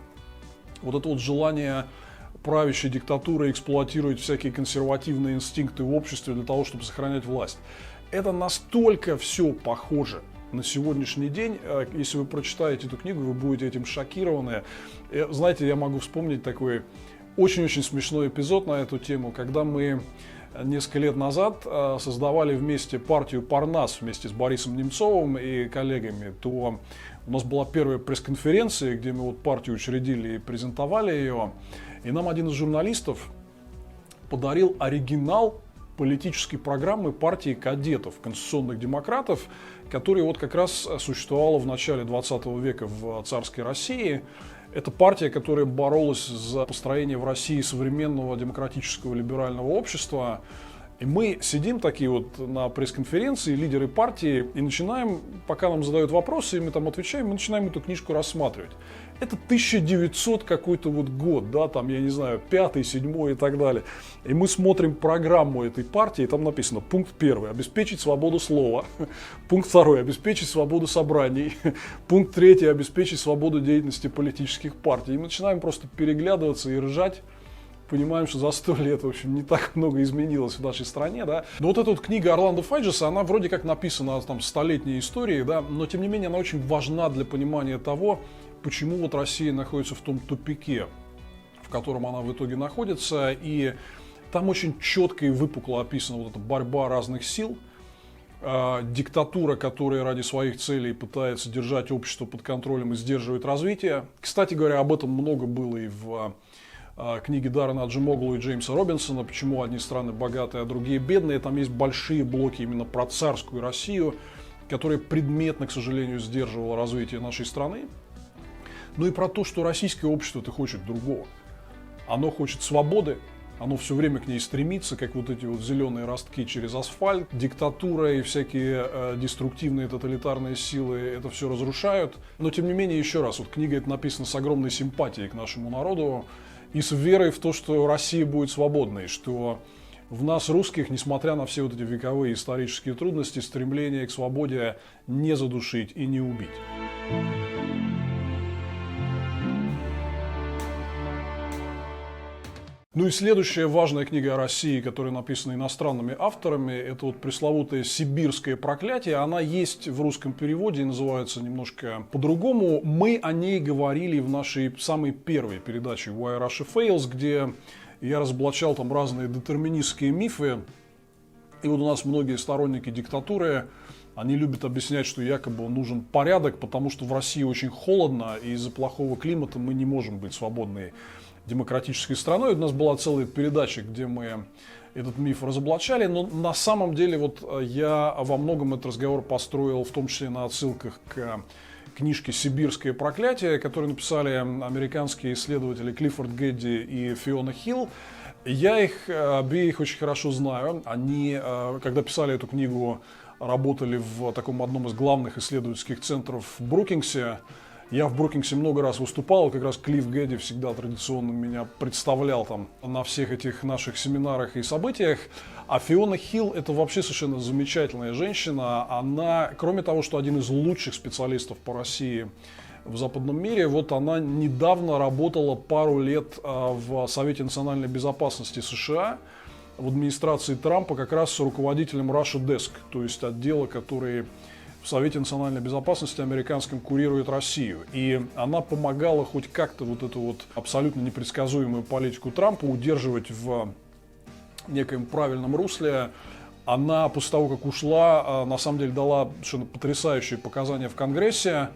вот это вот желание правящей диктатуры эксплуатировать всякие консервативные инстинкты в обществе для того, чтобы сохранять власть. Это настолько все похоже на сегодняшний день. Если вы прочитаете эту книгу, вы будете этим шокированы. Знаете, я могу вспомнить такой очень-очень смешной эпизод на эту тему, когда мы несколько лет назад создавали вместе партию «Парнас» вместе с Борисом Немцовым и коллегами, то у нас была первая пресс-конференция, где мы вот партию учредили и презентовали ее. И нам один из журналистов подарил оригинал политической программы партии кадетов, конституционных демократов, которая вот как раз существовала в начале 20 века в царской России. Это партия, которая боролась за построение в России современного демократического либерального общества. И мы сидим такие вот на пресс-конференции, лидеры партии, и начинаем, пока нам задают вопросы, и мы там отвечаем, мы начинаем эту книжку рассматривать. Это 1900 какой-то вот год, да, там, я не знаю, 5-й, 7-й и так далее. И мы смотрим программу этой партии, и там написано: пункт 1 – обеспечить свободу слова, пункт 2 – обеспечить свободу собраний, пункт 3 – обеспечить свободу деятельности политических партий. И мы начинаем просто переглядываться и ржать. Понимаем, что за 100 лет, в общем, не так много изменилось в нашей стране, да. Но вот эта вот книга Орландо Файджеса, она вроде как написана там столетней историей, да, но тем не менее она очень важна для понимания того, почему вот Россия находится в том тупике, в котором она в итоге находится. И там очень четко и выпукло описана вот эта борьба разных сил, диктатура, которая ради своих целей пытается держать общество под контролем и сдерживает развитие. Кстати говоря, об этом много было и в книги Даррена Аджемоглу и Джеймса Робинсона «Почему одни страны богатые, а другие бедные». Там есть большие блоки именно про царскую Россию, которая предметно, к сожалению, сдерживала развитие нашей страны. Ну и про то, что российское общество-то хочет другого. Оно хочет свободы, оно все время к ней стремится, как вот эти вот зеленые ростки через асфальт. Диктатура и всякие деструктивные тоталитарные силы это все разрушают. Но тем не менее, еще раз, вот книга эта написана с огромной симпатией к нашему народу и с верой в то, что Россия будет свободной, что в нас, русских, несмотря на все вот эти вековые исторические трудности, стремление к свободе не задушить и не убить. Ну и следующая важная книга о России, которая написана иностранными авторами, это вот пресловутое «Сибирское проклятие». Она есть в русском переводе и называется немножко по-другому. Мы о ней говорили в нашей самой первой передаче «Why Russia Fails», где я разоблачал там разные детерминистские мифы. И вот у нас многие сторонники диктатуры, они любят объяснять, что якобы нужен порядок, потому что в России очень холодно, и из-за плохого климата мы не можем быть свободной демократической страной. У нас была целая передача, где мы этот миф разоблачали, но на самом деле вот я во многом этот разговор построил, в том числе на отсылках к книжке «Сибирское проклятие», которую написали американские исследователи Клиффорд Гэдди и Фиона Хилл. Я их обеих очень хорошо знаю. Они, когда писали эту книгу, работали в таком одном из главных исследовательских центров в Брукингсе. Я в Брукингсе много раз выступал, как раз Клифф Гэдди всегда традиционно меня представлял там на всех этих наших семинарах и событиях. А Фиона Хилл – это вообще совершенно замечательная женщина. Она, кроме того, что один из лучших специалистов по России в западном мире, вот она недавно работала пару лет в Совете национальной безопасности США, в администрации Трампа, как раз с руководителем Russia Desk, то есть отдела, который в Совете национальной безопасности американском курирует Россию. И она помогала хоть как-то вот эту вот абсолютно непредсказуемую политику Трампа удерживать в некоем правильном русле. Она после того, как ушла, на самом деле дала совершенно потрясающие показания в Конгрессе.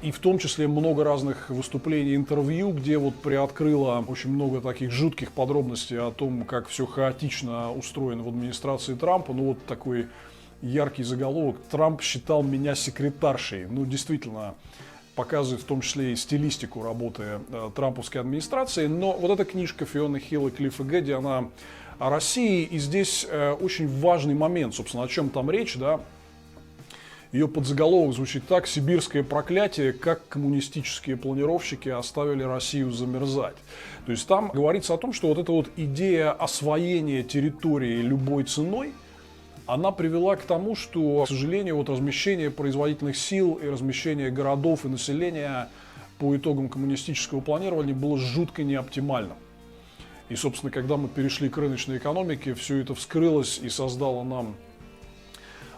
И в том числе много разных выступлений, интервью, где вот приоткрыла очень много таких жутких подробностей о том, как все хаотично устроено в администрации Трампа. Ну вот такой яркий заголовок: «Трамп считал меня секретаршей». Ну, действительно, показывает в том числе и стилистику работы трамповской администрации. Но вот эта книжка Фионы Хилл и Клиффа Гэдди, она о России. И здесь очень важный момент, собственно, о чем там речь, да. Ее подзаголовок звучит так: «Сибирское проклятие. Как коммунистические планировщики оставили Россию замерзать». То есть там говорится о том, что вот эта вот идея освоения территории любой ценой, она привела к тому, что, к сожалению, вот размещение производительных сил и размещение городов и населения по итогам коммунистического планирования было жутко неоптимальным. И, собственно, когда мы перешли к рыночной экономике, все это вскрылось и создало нам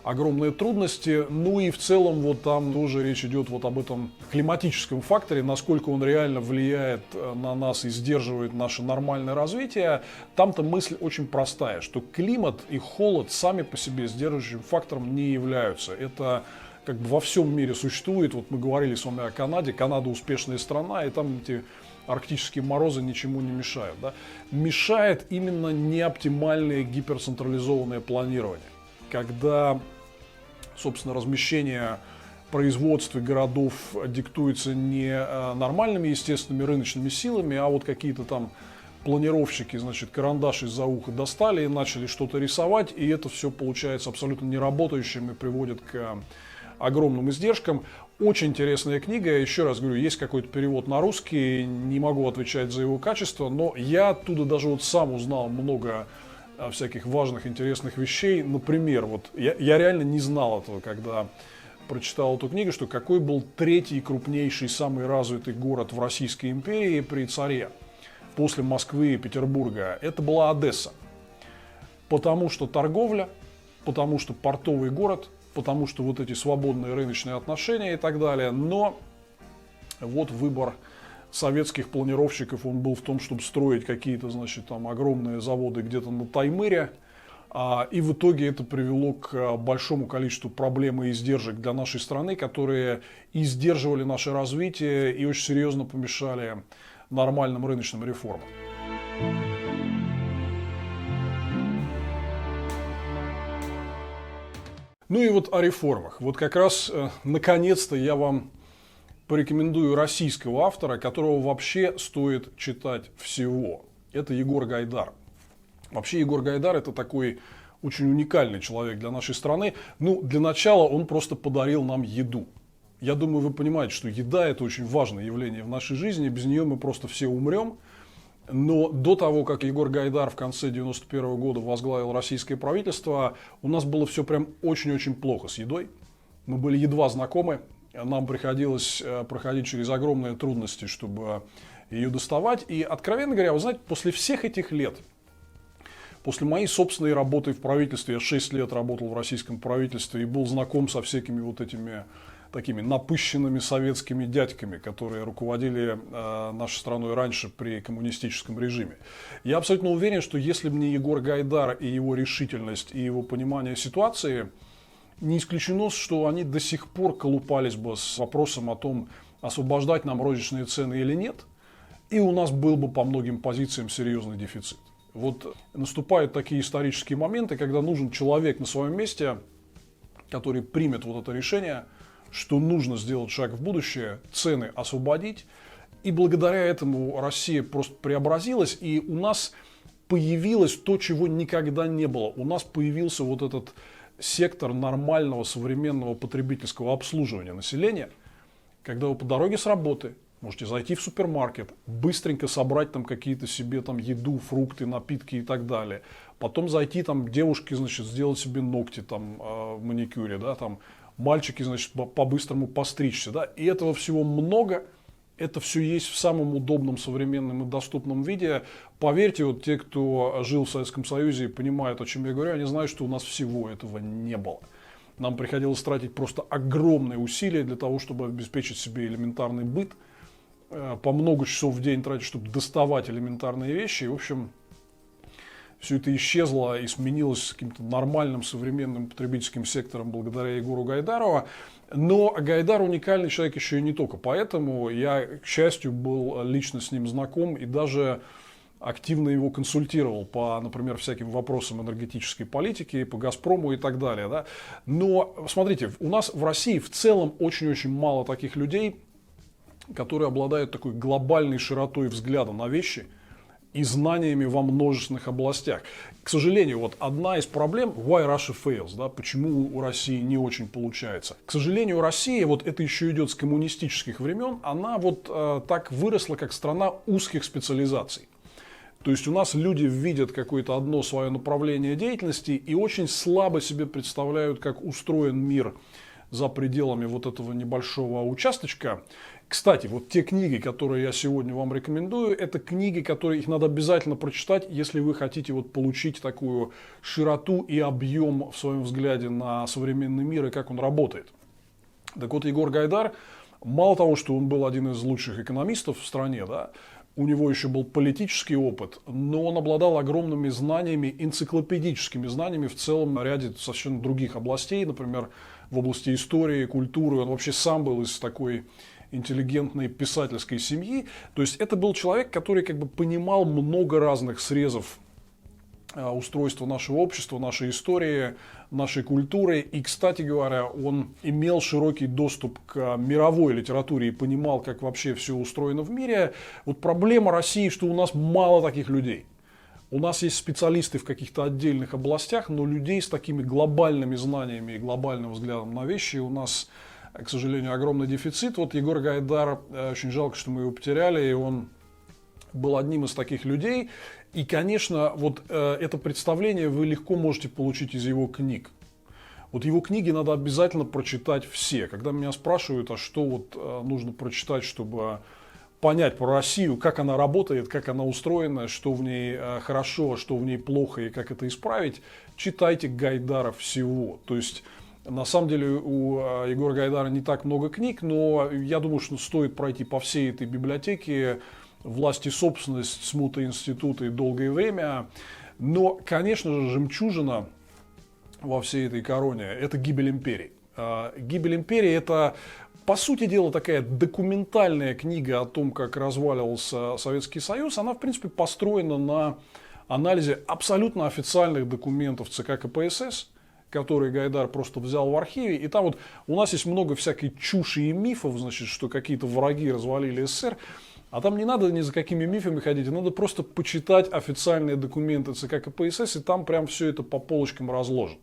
огромные трудности. Ну и в целом вот там тоже речь идет вот об этом климатическом факторе, насколько он реально влияет на нас и сдерживает наше нормальное развитие. Там-то мысль очень простая, что климат и холод сами по себе сдерживающим фактором не являются. Это как бы во всем мире существует. Вот мы говорили с вами о Канаде. Канада успешная страна, и там эти арктические морозы ничему не мешают. Да? Мешает именно неоптимальное гиперцентрализованное планирование, когда, собственно, размещение производств и городов диктуется не нормальными естественными рыночными силами, а вот какие-то там планировщики, значит, карандаш из-за уха достали и начали что-то рисовать, и это все получается абсолютно неработающим и приводит к огромным издержкам. Очень интересная книга, еще раз говорю, есть какой-то перевод на русский, не могу отвечать за его качество, но я оттуда даже вот сам узнал много всяких важных, интересных вещей. Например, вот я реально не знал этого, когда прочитал эту книгу, что какой был третий крупнейший, самый развитый город в Российской империи при царе после Москвы и Петербурга. Это была Одесса. Потому что торговля, потому что портовый город, потому что вот эти свободные рыночные отношения и так далее. Но вот выбор советских планировщиков, он был в том, чтобы строить какие-то, значит, там огромные заводы где-то на Таймыре. И в итоге это привело к большому количеству проблем и издержек для нашей страны, которые и сдерживали наше развитие и очень серьезно помешали нормальным рыночным реформам. Ну и вот о реформах. Вот как раз наконец-то я вам порекомендую российского автора, которого вообще стоит читать всего. Это Егор Гайдар. Вообще Егор Гайдар — это такой очень уникальный человек для нашей страны. Ну, для начала он просто подарил нам еду. Я думаю, вы понимаете, что еда — это очень важное явление в нашей жизни. Без нее мы просто все умрем. Но до того, как Егор Гайдар в конце 1991 года возглавил российское правительство, у нас было все прям очень-очень плохо с едой. Мы были едва знакомы. Нам приходилось проходить через огромные трудности, чтобы ее доставать. И, откровенно говоря, вы знаете, после всех этих лет, после моей собственной работы в правительстве, я 6 лет работал в российском правительстве и был знаком со всякими вот этими такими напыщенными советскими дядьками, которые руководили нашей страной раньше при коммунистическом режиме. Я абсолютно уверен, что если бы не Егор Гайдар и его решительность, и его понимание ситуации, не исключено, что они до сих пор колупались бы с вопросом о том, освобождать нам розничные цены или нет, и у нас был бы по многим позициям серьезный дефицит. Вот наступают такие исторические моменты, когда нужен человек на своем месте, который примет вот это решение, что нужно сделать шаг в будущее, цены освободить. И благодаря этому Россия просто преобразилась, и у нас появилось то, чего никогда не было. У нас появился вот этот сектор нормального современного потребительского обслуживания населения, когда вы по дороге с работы можете зайти в супермаркет, быстренько собрать там какие-то себе там еду, фрукты, напитки и так далее. Потом зайти там к девушке, значит, сделать себе ногти там в маникюре, да, там мальчики, значит, по-быстрому постричься, да. И этого всего много. Это все есть в самом удобном, современном и доступном виде. Поверьте, вот те, кто жил в Советском Союзе и понимают, о чем я говорю, они знают, что у нас всего этого не было. Нам приходилось тратить просто огромные усилия для того, чтобы обеспечить себе элементарный быт, по много часов в день тратить, чтобы доставать элементарные вещи. И, в общем, все это исчезло и сменилось каким-то нормальным современным потребительским сектором благодаря Егору Гайдару. Но Гайдар уникальный человек еще и не только поэтому. Я, к счастью, был лично с ним знаком и даже активно его консультировал по, например, всяким вопросам энергетической политики, по «Газпрому» и так далее. Да? Но, смотрите, у нас в России в целом очень-очень мало таких людей, которые обладают такой глобальной широтой взгляда на вещи и знаниями во множественных областях. К сожалению, вот одна из проблем, why Russia fails, да, почему у России не очень получается. К сожалению, Россия, вот это еще идет с коммунистических времен, она вот так выросла, как страна узких специализаций. То есть у нас люди видят какое-то одно свое направление деятельности и очень слабо себе представляют, как устроен мир за пределами вот этого небольшого участочка. Кстати, вот те книги, которые я сегодня вам рекомендую, это книги, которые их надо обязательно прочитать, если вы хотите вот получить такую широту и объем в своем взгляде на современный мир и как он работает. Так вот, Егор Гайдар, мало того, что он был один из лучших экономистов в стране, да, у него еще был политический опыт, но он обладал огромными знаниями, энциклопедическими знаниями в целом ряде совершенно других областей, например, в области истории, культуры. Он вообще сам был из такой интеллигентной писательской семьи. То есть это был человек, который как бы понимал много разных срезов устройства нашего общества, нашей истории, нашей культуры. И, кстати говоря, он имел широкий доступ к мировой литературе и понимал, как вообще все устроено в мире. Вот проблема России, что у нас мало таких людей. У нас есть специалисты в каких-то отдельных областях, но людей с такими глобальными знаниями и глобальным взглядом на вещи у нас, к сожалению, огромный дефицит. Вот Егор Гайдар, очень жалко, что мы его потеряли, и он был одним из таких людей. И, конечно, вот это представление вы легко можете получить из его книг. Вот его книги надо обязательно прочитать все. Когда меня спрашивают, а что вот нужно прочитать, чтобы понять про Россию, как она работает, как она устроена, что в ней хорошо, что в ней плохо и как это исправить, читайте Гайдара всего. То есть, на самом деле, у Егора Гайдара не так много книг, но я думаю, что стоит пройти по всей этой библиотеке «Власть и собственность», «Смута института» и «Долгое время». Но, конечно же, жемчужина во всей этой короне – это «Гибель империи». «Гибель империи» – это, по сути дела, такая документальная книга о том, как разваливался Советский Союз. Она, в принципе, построена на анализе абсолютно официальных документов ЦК КПСС, которые Гайдар просто взял в архиве. И там вот у нас есть много всякой чуши и мифов, значит, что какие-то враги развалили СССР. А там не надо ни за какими мифами ходить, надо просто почитать официальные документы ЦК КПСС, и там прям все это по полочкам разложено.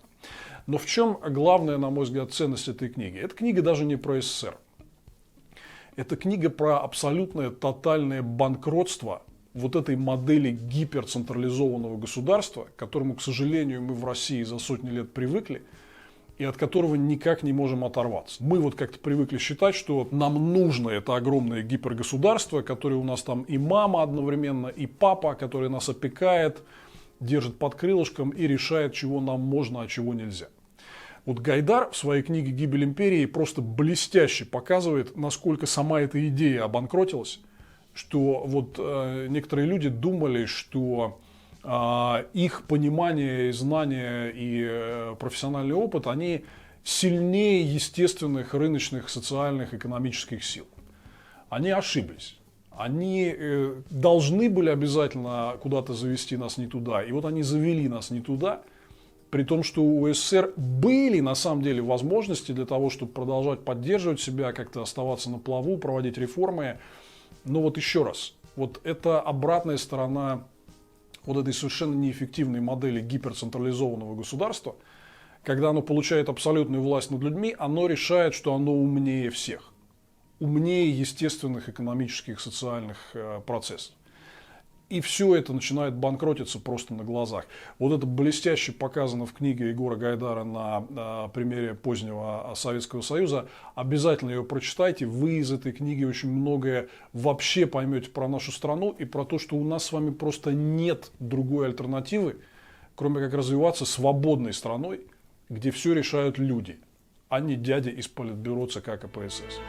Но в чем главная, на мой взгляд, ценность этой книги? Эта книга даже не про СССР. Это книга про абсолютное тотальное банкротство вот этой модели гиперцентрализованного государства, к которому, к сожалению, мы в России за сотни лет привыкли, и от которого никак не можем оторваться. Мы вот как-то привыкли считать, что нам нужно это огромное гипергосударство, которое у нас там и мама одновременно, и папа, который нас опекает, держит под крылышком и решает, чего нам можно, а чего нельзя. Вот Гайдар в своей книге «Гибель империи» просто блестяще показывает, насколько сама эта идея обанкротилась, что вот некоторые люди думали, что их понимание, знания и профессиональный опыт, они сильнее естественных рыночных, социальных, экономических сил. Они ошиблись. Они должны были обязательно куда-то завести нас не туда. И вот они завели нас не туда, при том, что у СССР были на самом деле возможности для того, чтобы продолжать поддерживать себя, как-то оставаться на плаву, проводить реформы. Но вот еще раз, вот это обратная сторона вот этой совершенно неэффективной модели гиперцентрализованного государства, когда оно получает абсолютную власть над людьми, оно решает, что оно умнее всех. Умнее естественных экономических, социальных процессов. И все это начинает банкротиться просто на глазах. Вот это блестяще показано в книге Егора Гайдара на примере позднего Советского Союза. Обязательно ее прочитайте. Вы из этой книги очень многое вообще поймете про нашу страну и про то, что у нас с вами просто нет другой альтернативы, кроме как развиваться свободной страной, где все решают люди, а не дяди из Политбюро ЦК КПСС.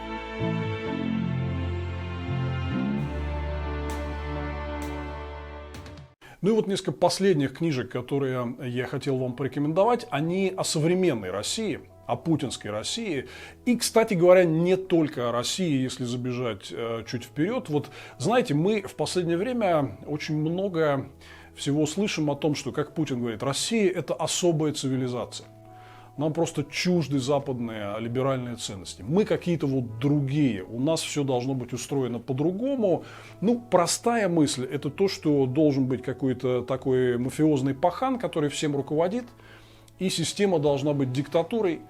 Ну и вот несколько последних книжек, которые я хотел вам порекомендовать, они о современной России, о путинской России. И, кстати говоря, не только о России, если забежать чуть вперед. Вот, знаете, мы в последнее время очень много всего слышим о том, что, как Путин говорит, Россия – это особая цивилизация. Нам просто чужды западные либеральные ценности. Мы какие-то вот другие. У нас все должно быть устроено по-другому. Ну, простая мысль – это то, что должен быть какой-то такой мафиозный пахан, который всем руководит. И система должна быть диктатурой,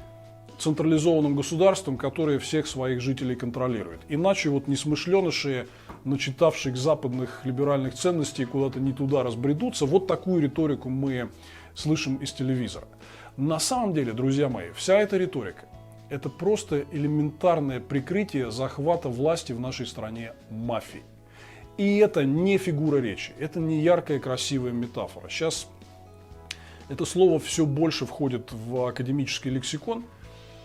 централизованным государством, которое всех своих жителей контролирует. Иначе вот несмышленыши, начитавших западных либеральных ценностей, куда-то не туда разбредутся. Вот такую риторику мы слышим из телевизора. На самом деле, друзья мои, вся эта риторика – это просто элементарное прикрытие захвата власти в нашей стране мафией. И это не фигура речи, это не яркая красивая метафора. Сейчас это слово все больше входит в академический лексикон,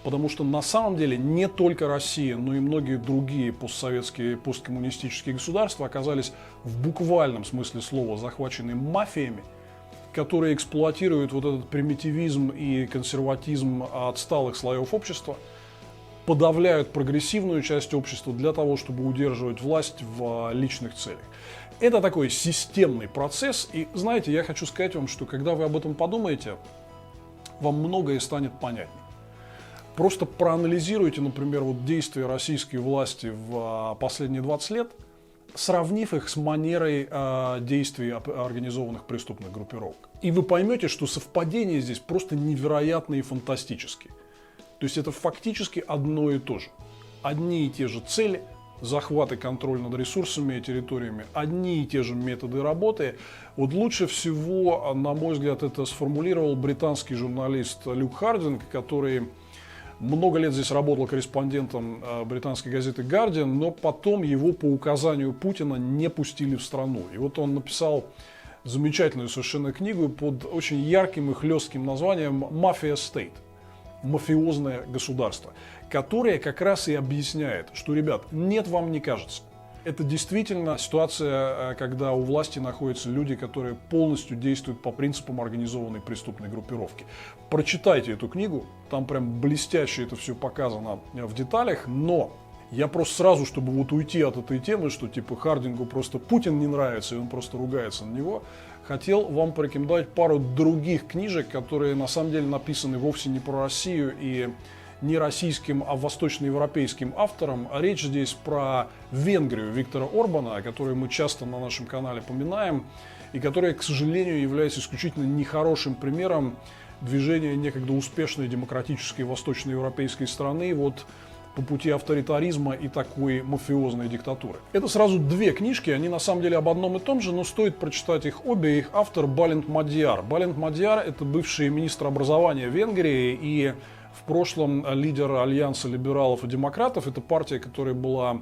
потому что на самом деле не только Россия, но и многие другие постсоветские, посткоммунистические государства оказались в буквальном смысле слова захвачены мафиями, которые эксплуатируют вот этот примитивизм и консерватизм отсталых слоев общества подавляют прогрессивную часть общества для того, чтобы удерживать власть в личных целях. Это такой системный процесс, и знаете, я хочу сказать вам, что когда вы об этом подумаете, вам многое станет понятнее. Просто проанализируйте, например, вот действия российской власти в последние 20 лет, сравнив их с манерой действий организованных преступных группировок. И вы поймете, что совпадения здесь просто невероятные и фантастические. То есть это фактически одно и то же. Одни и те же цели, захват и контроль над ресурсами и территориями, одни и те же методы работы. Вот лучше всего, на мой взгляд, это сформулировал британский журналист Люк Хардинг, который много лет здесь работал корреспондентом британской газеты Guardian, но потом его по указанию Путина не пустили в страну. И вот он написал замечательную совершенно книгу под очень ярким и хлестким названием «Mafia State», мафиозное государство, которое как раз и объясняет, что, ребят, нет, вам не кажется. Это действительно ситуация, когда у власти находятся люди, которые полностью действуют по принципам организованной преступной группировки. Прочитайте эту книгу, там прям блестяще это все показано в деталях, но я просто сразу, чтобы вот уйти от этой темы, что типа Хардингу просто Путин не нравится, и он просто ругается на него, хотел вам порекомендовать пару других книжек, которые на самом деле написаны вовсе не про Россию и не российским, а восточноевропейским автором. Речь здесь про Венгрию Виктора Орбана, которую мы часто на нашем канале поминаем, и которая, к сожалению, является исключительно нехорошим примером движения некогда успешной демократической восточноевропейской страны вот по пути авторитаризма и такой мафиозной диктатуры. Это сразу две книжки, они на самом деле об одном и том же, но стоит прочитать их обе. Их автор Балент Мадьяр. Балент Мадьяр – это бывший министр образования Венгрии и в прошлом лидер Альянса либералов и демократов. Это партия, которая была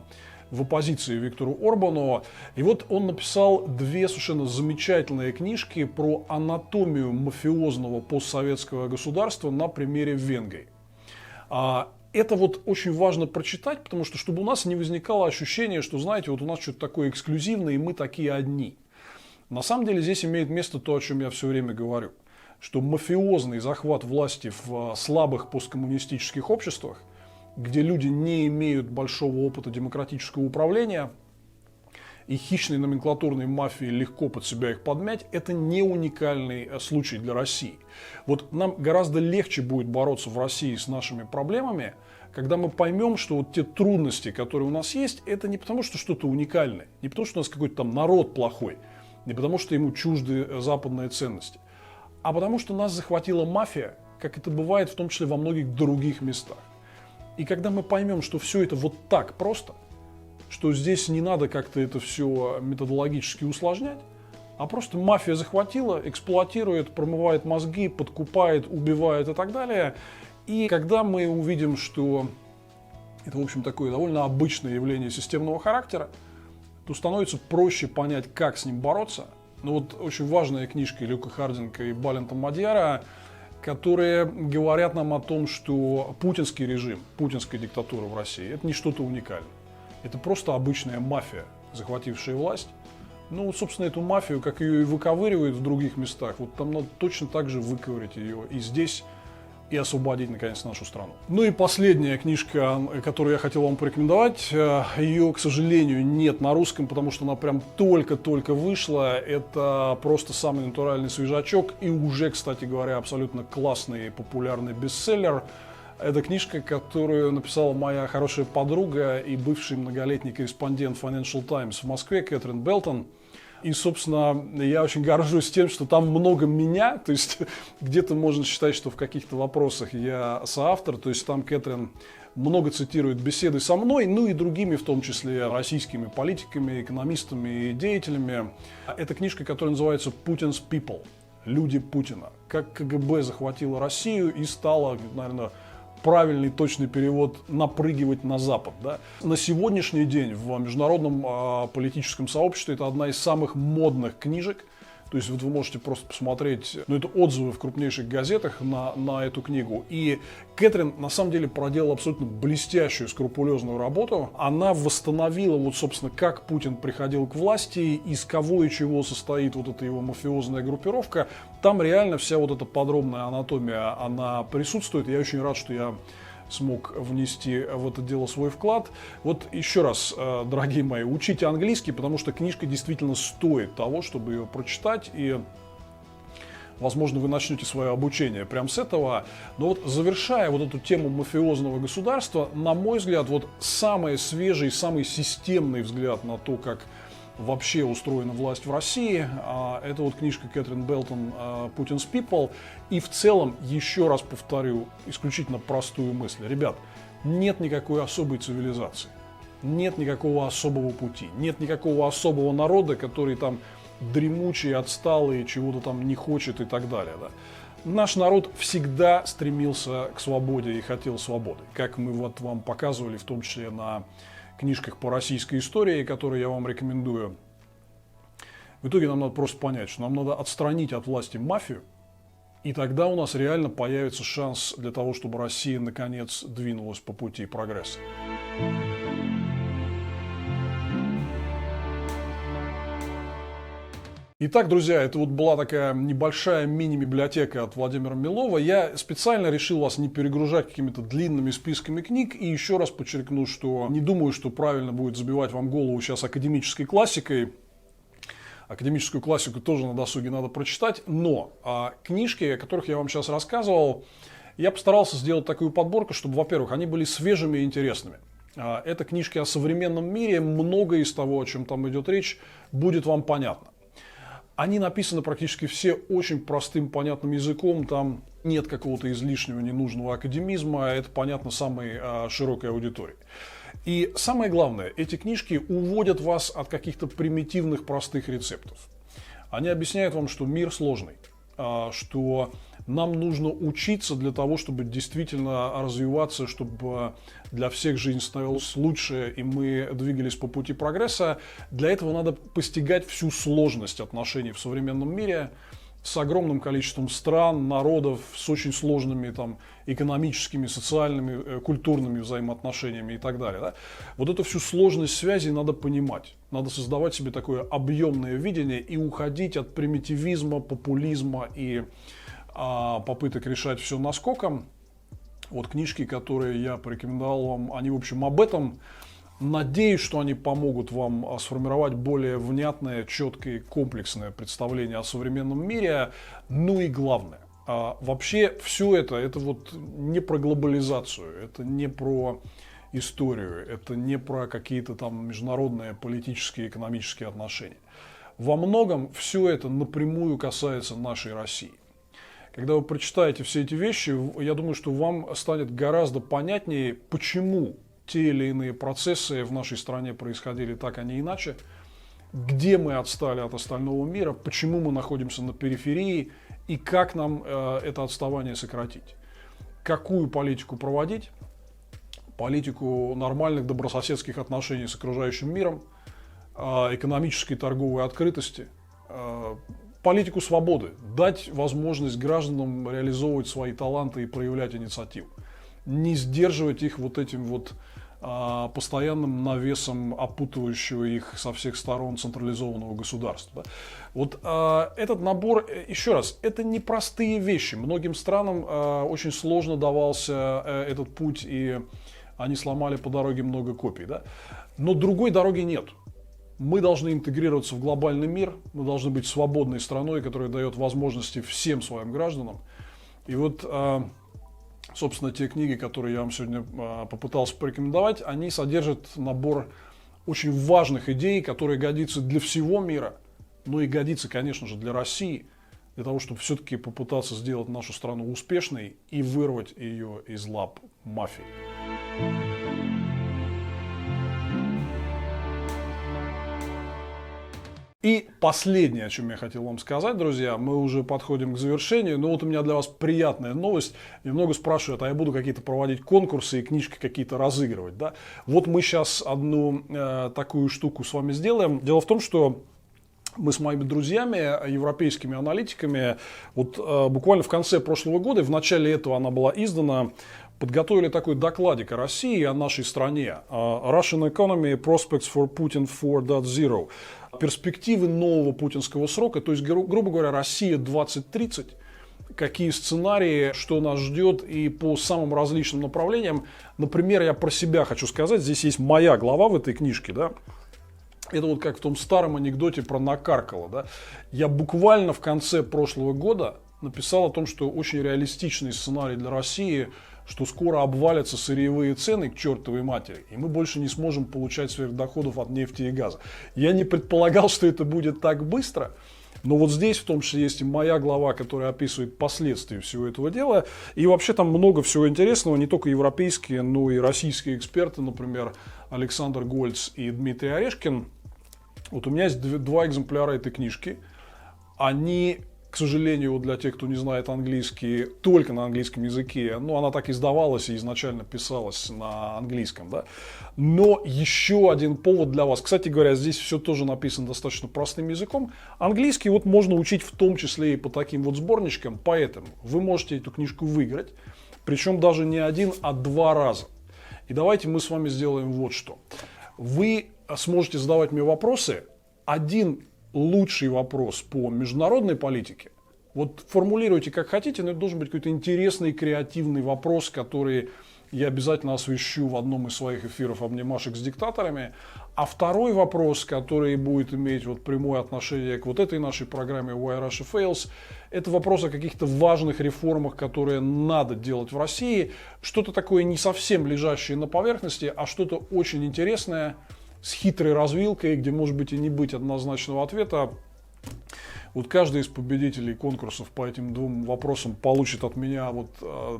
в оппозиции Виктору Орбану. И вот он написал две совершенно замечательные книжки про анатомию мафиозного постсоветского государства на примере Венгрии. Это вот очень важно прочитать, потому что чтобы у нас не возникало ощущение, что, знаете, вот у нас что-то такое эксклюзивное, и мы такие одни. На самом деле здесь имеет место то, о чем я все время говорю, что мафиозный захват власти в слабых посткоммунистических обществах, где люди не имеют большого опыта демократического управления, и хищной номенклатурной мафии легко под себя их подмять, это не уникальный случай для России. Вот нам гораздо легче будет бороться в России с нашими проблемами, когда мы поймем, что вот те трудности, которые у нас есть, это не потому, что что-то уникальное, не потому, что у нас какой-то там народ плохой, не потому, что ему чужды западные ценности, а потому, что нас захватила мафия, как это бывает в том числе во многих других местах. И когда мы поймем, что все это вот так просто, что здесь не надо как-то это все методологически усложнять, а просто мафия захватила, эксплуатирует, промывает мозги, подкупает, убивает и так далее. И когда мы увидим, что это, в общем, такое довольно обычное явление системного характера, то становится проще понять, как с ним бороться. Но вот очень важная книжка Люка Хардинга и Балента Мадьяра, которые говорят нам о том, что путинский режим, путинская диктатура в России – это не что-то уникальное. Это просто обычная мафия, захватившая власть. Ну, вот, собственно, эту мафию, как ее и выковыривают в других местах, вот там надо точно так же выковырять ее и здесь, и освободить, наконец, нашу страну. Ну и последняя книжка, которую я хотел вам порекомендовать, ее, к сожалению, нет на русском, потому что она прям только-только вышла. Это просто самый натуральный свежачок и уже, кстати говоря, абсолютно классный, популярный бестселлер. Это книжка, которую написала моя хорошая подруга и бывший многолетний корреспондент Financial Times в Москве Кэтрин Белтон. И, собственно, я очень горжусь тем, что там много меня, то есть где-то можно считать, что в каких-то вопросах я соавтор, то есть там Кэтрин много цитирует беседы со мной, ну и другими, в том числе российскими политиками, экономистами и деятелями. Это книжка, которая называется «Putin's People», «Люди Путина». Как КГБ захватило Россию и стало, наверное, правильный, точный перевод – напрыгивать на Запад. Да? На сегодняшний день в международном политическом сообществе это одна из самых модных книжек. То есть вот вы можете просто посмотреть, ну, это отзывы в крупнейших газетах на эту книгу. И Кэтрин на самом деле проделала абсолютно блестящую, скрупулезную работу. Она восстановила, вот, собственно, как Путин приходил к власти, из кого и чего состоит вот эта его мафиозная группировка. Там реально вся вот эта подробная анатомия, она присутствует. Я очень рад, что я смог внести в это дело свой вклад. Вот еще раз, дорогие мои, учите английский, потому что книжка действительно стоит того, чтобы ее прочитать, и возможно, вы начнете свое обучение прямо с этого. Но вот завершая вот эту тему мафиозного государства, на мой взгляд, вот самый свежий, самый системный взгляд на то, как вообще устроена власть в России, это вот книжка Кэтрин Белтон «Putin's People». И в целом, еще раз повторю, исключительно простую мысль. Ребят, нет никакой особой цивилизации, нет никакого особого пути, нет никакого особого народа, который там дремучий, отсталый, чего-то там не хочет и так далее. Да? Наш народ всегда стремился к свободе и хотел свободы, как мы вот вам показывали, в том числе на книжках по российской истории, которые я вам рекомендую. В итоге нам надо просто понять, что нам надо отстранить от власти мафию, и тогда у нас реально появится шанс для того, чтобы Россия наконец двинулась по пути прогресса. Итак, друзья, это вот была такая небольшая мини-библиотека от Владимира Милова. Я специально решил вас не перегружать какими-то длинными списками книг. И еще раз подчеркну, что не думаю, что правильно будет забивать вам голову сейчас академической классикой. Академическую классику тоже на досуге надо прочитать. Но книжки, о которых я вам сейчас рассказывал, я постарался сделать такую подборку, чтобы, во-первых, они были свежими и интересными. Это книжки о современном мире. Многое из того, о чем там идет речь, будет вам понятно. Они написаны практически все очень простым, понятным языком. Там нет какого-то излишнего, ненужного академизма. Это понятно самой широкой аудитории. И самое главное, эти книжки уводят вас от каких-то примитивных, простых рецептов. Они объясняют вам, что мир сложный, что нам нужно учиться для того, чтобы действительно развиваться, чтобы для всех жизнь становилась лучше, и мы двигались по пути прогресса. Для этого надо постигать всю сложность отношений в современном мире с огромным количеством стран, народов, с очень сложными там, экономическими, социальными, культурными взаимоотношениями и так далее. Да? Вот эту всю сложность связей надо понимать. Надо создавать себе такое объемное видение и уходить от примитивизма, популизма и попыток решать все наскоком. Вот книжки, которые я порекомендовал вам, они, в общем, об этом. Надеюсь, что они помогут вам сформировать более внятное, четкое, комплексное представление о современном мире. Ну и главное, вообще все это вот не про глобализацию, это не про историю, это не про какие-то там международные политические, экономические отношения. Во многом все это напрямую касается нашей России. Когда вы прочитаете все эти вещи, я думаю, что вам станет гораздо понятнее, почему те или иные процессы в нашей стране происходили так, а не иначе, где мы отстали от остального мира, почему мы находимся на периферии и как нам это отставание сократить. Какую политику проводить, политику нормальных добрососедских отношений с окружающим миром, экономической торговой открытости, политику свободы, дать возможность гражданам реализовывать свои таланты и проявлять инициативу. Не сдерживать их вот этим вот постоянным навесом опутывающего их со всех сторон централизованного государства. Вот этот набор, еще раз, это непростые вещи. Многим странам очень сложно давался этот путь, и они сломали по дороге много копий. Да? Но другой дороги нет. Мы должны интегрироваться в глобальный мир, мы должны быть свободной страной, которая дает возможности всем своим гражданам. И вот, собственно, те книги, которые я вам сегодня попытался порекомендовать, они содержат набор очень важных идей, которые годятся для всего мира, но и годится, конечно же, для России, для того, чтобы все-таки попытаться сделать нашу страну успешной и вырвать ее из лап мафии. И последнее, о чем я хотел вам сказать, друзья, мы уже подходим к завершению, но вот у меня для вас приятная новость. Немного спрашивают, а я буду какие-то проводить конкурсы и книжки какие-то разыгрывать, да? Вот мы сейчас одну такую штуку с вами сделаем. Дело в том, что мы с моими друзьями, европейскими аналитиками, вот буквально в конце прошлого года, в начале этого она была издана, подготовили такой докладик о России и о нашей стране. Russian Economy Prospects for Putin 4.0. Перспективы нового путинского срока, то есть, грубо говоря, Россия 2030, какие сценарии, что нас ждет и по самым различным направлениям. Например, я про себя хочу сказать, здесь есть моя глава в этой книжке, да. Это вот как в том старом анекдоте про Накаркала, да. Я буквально в конце прошлого года написал о том, что очень реалистичный сценарий для России, что скоро обвалятся сырьевые цены к чертовой матери, и мы больше не сможем получать сверхдоходов от нефти и газа. Я не предполагал, что это будет так быстро, но вот здесь в том числе есть и моя глава, которая описывает последствия всего этого дела. И вообще там много всего интересного, не только европейские, но и российские эксперты, например, Александр Гольц и Дмитрий Орешкин. Вот у меня есть два экземпляра этой книжки. Они, к сожалению, вот для тех, кто не знает английский, только на английском языке. Ну, она так издавалась и изначально писалась на английском, да. Но еще один повод для вас. Кстати говоря, здесь все тоже написано достаточно простым языком. Английский вот можно учить в том числе и по таким вот сборничкам. Поэтому вы можете эту книжку выиграть. Причем даже не один, а 2 раза. И давайте мы с вами сделаем вот что. Вы сможете задавать мне вопросы. Один лучший вопрос по международной политике. Вот формулируйте как хотите, но это должен быть какой-то интересный, креативный вопрос, который я обязательно освещу в одном из своих эфиров «Обнимашек с диктаторами». А второй вопрос, который будет иметь вот прямое отношение к вот этой нашей программе Why Russia Fails, это вопрос о каких-то важных реформах, которые надо делать в России. Что-то такое не совсем лежащее на поверхности, а что-то очень интересное, с хитрой развилкой, где может быть и не быть однозначного ответа. Вот каждый из победителей конкурсов по этим 2 вопросам получит от меня вот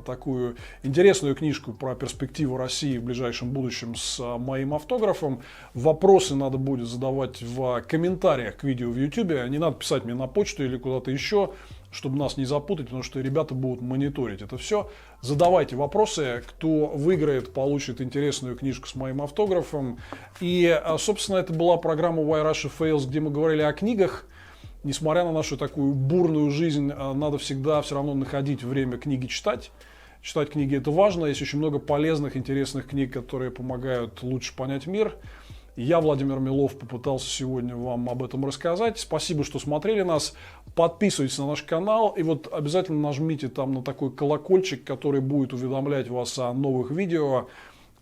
такую интересную книжку про перспективу России в ближайшем будущем с моим автографом. Вопросы надо будет задавать в комментариях к видео в YouTube. Не надо писать мне на почту или куда-то еще, чтобы нас не запутать, потому что ребята будут мониторить это все. Задавайте вопросы. Кто выиграет, получит интересную книжку с моим автографом. И, собственно, это была программа Why Russia Fails, где мы говорили о книгах. Несмотря на нашу такую бурную жизнь, надо всегда все равно находить время книги читать. Читать книги — это важно. Есть очень много полезных, интересных книг, которые помогают лучше понять мир. Я, Владимир Милов, попытался сегодня вам об этом рассказать. Спасибо, что смотрели нас. Подписывайтесь на наш канал. И вот обязательно нажмите там на такой колокольчик, который будет уведомлять вас о новых видео.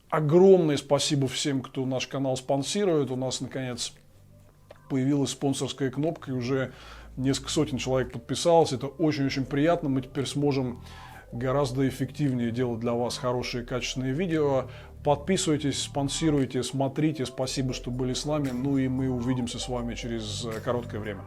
Огромное спасибо всем, кто наш канал спонсирует. У нас, наконец, появилась спонсорская кнопка, и уже несколько сотен человек подписалось. Это очень-очень приятно. Мы теперь сможем гораздо эффективнее делать для вас хорошие, качественные видео. Подписывайтесь, спонсируйте, смотрите. Спасибо, что были с нами. Ну и мы увидимся с вами через короткое время.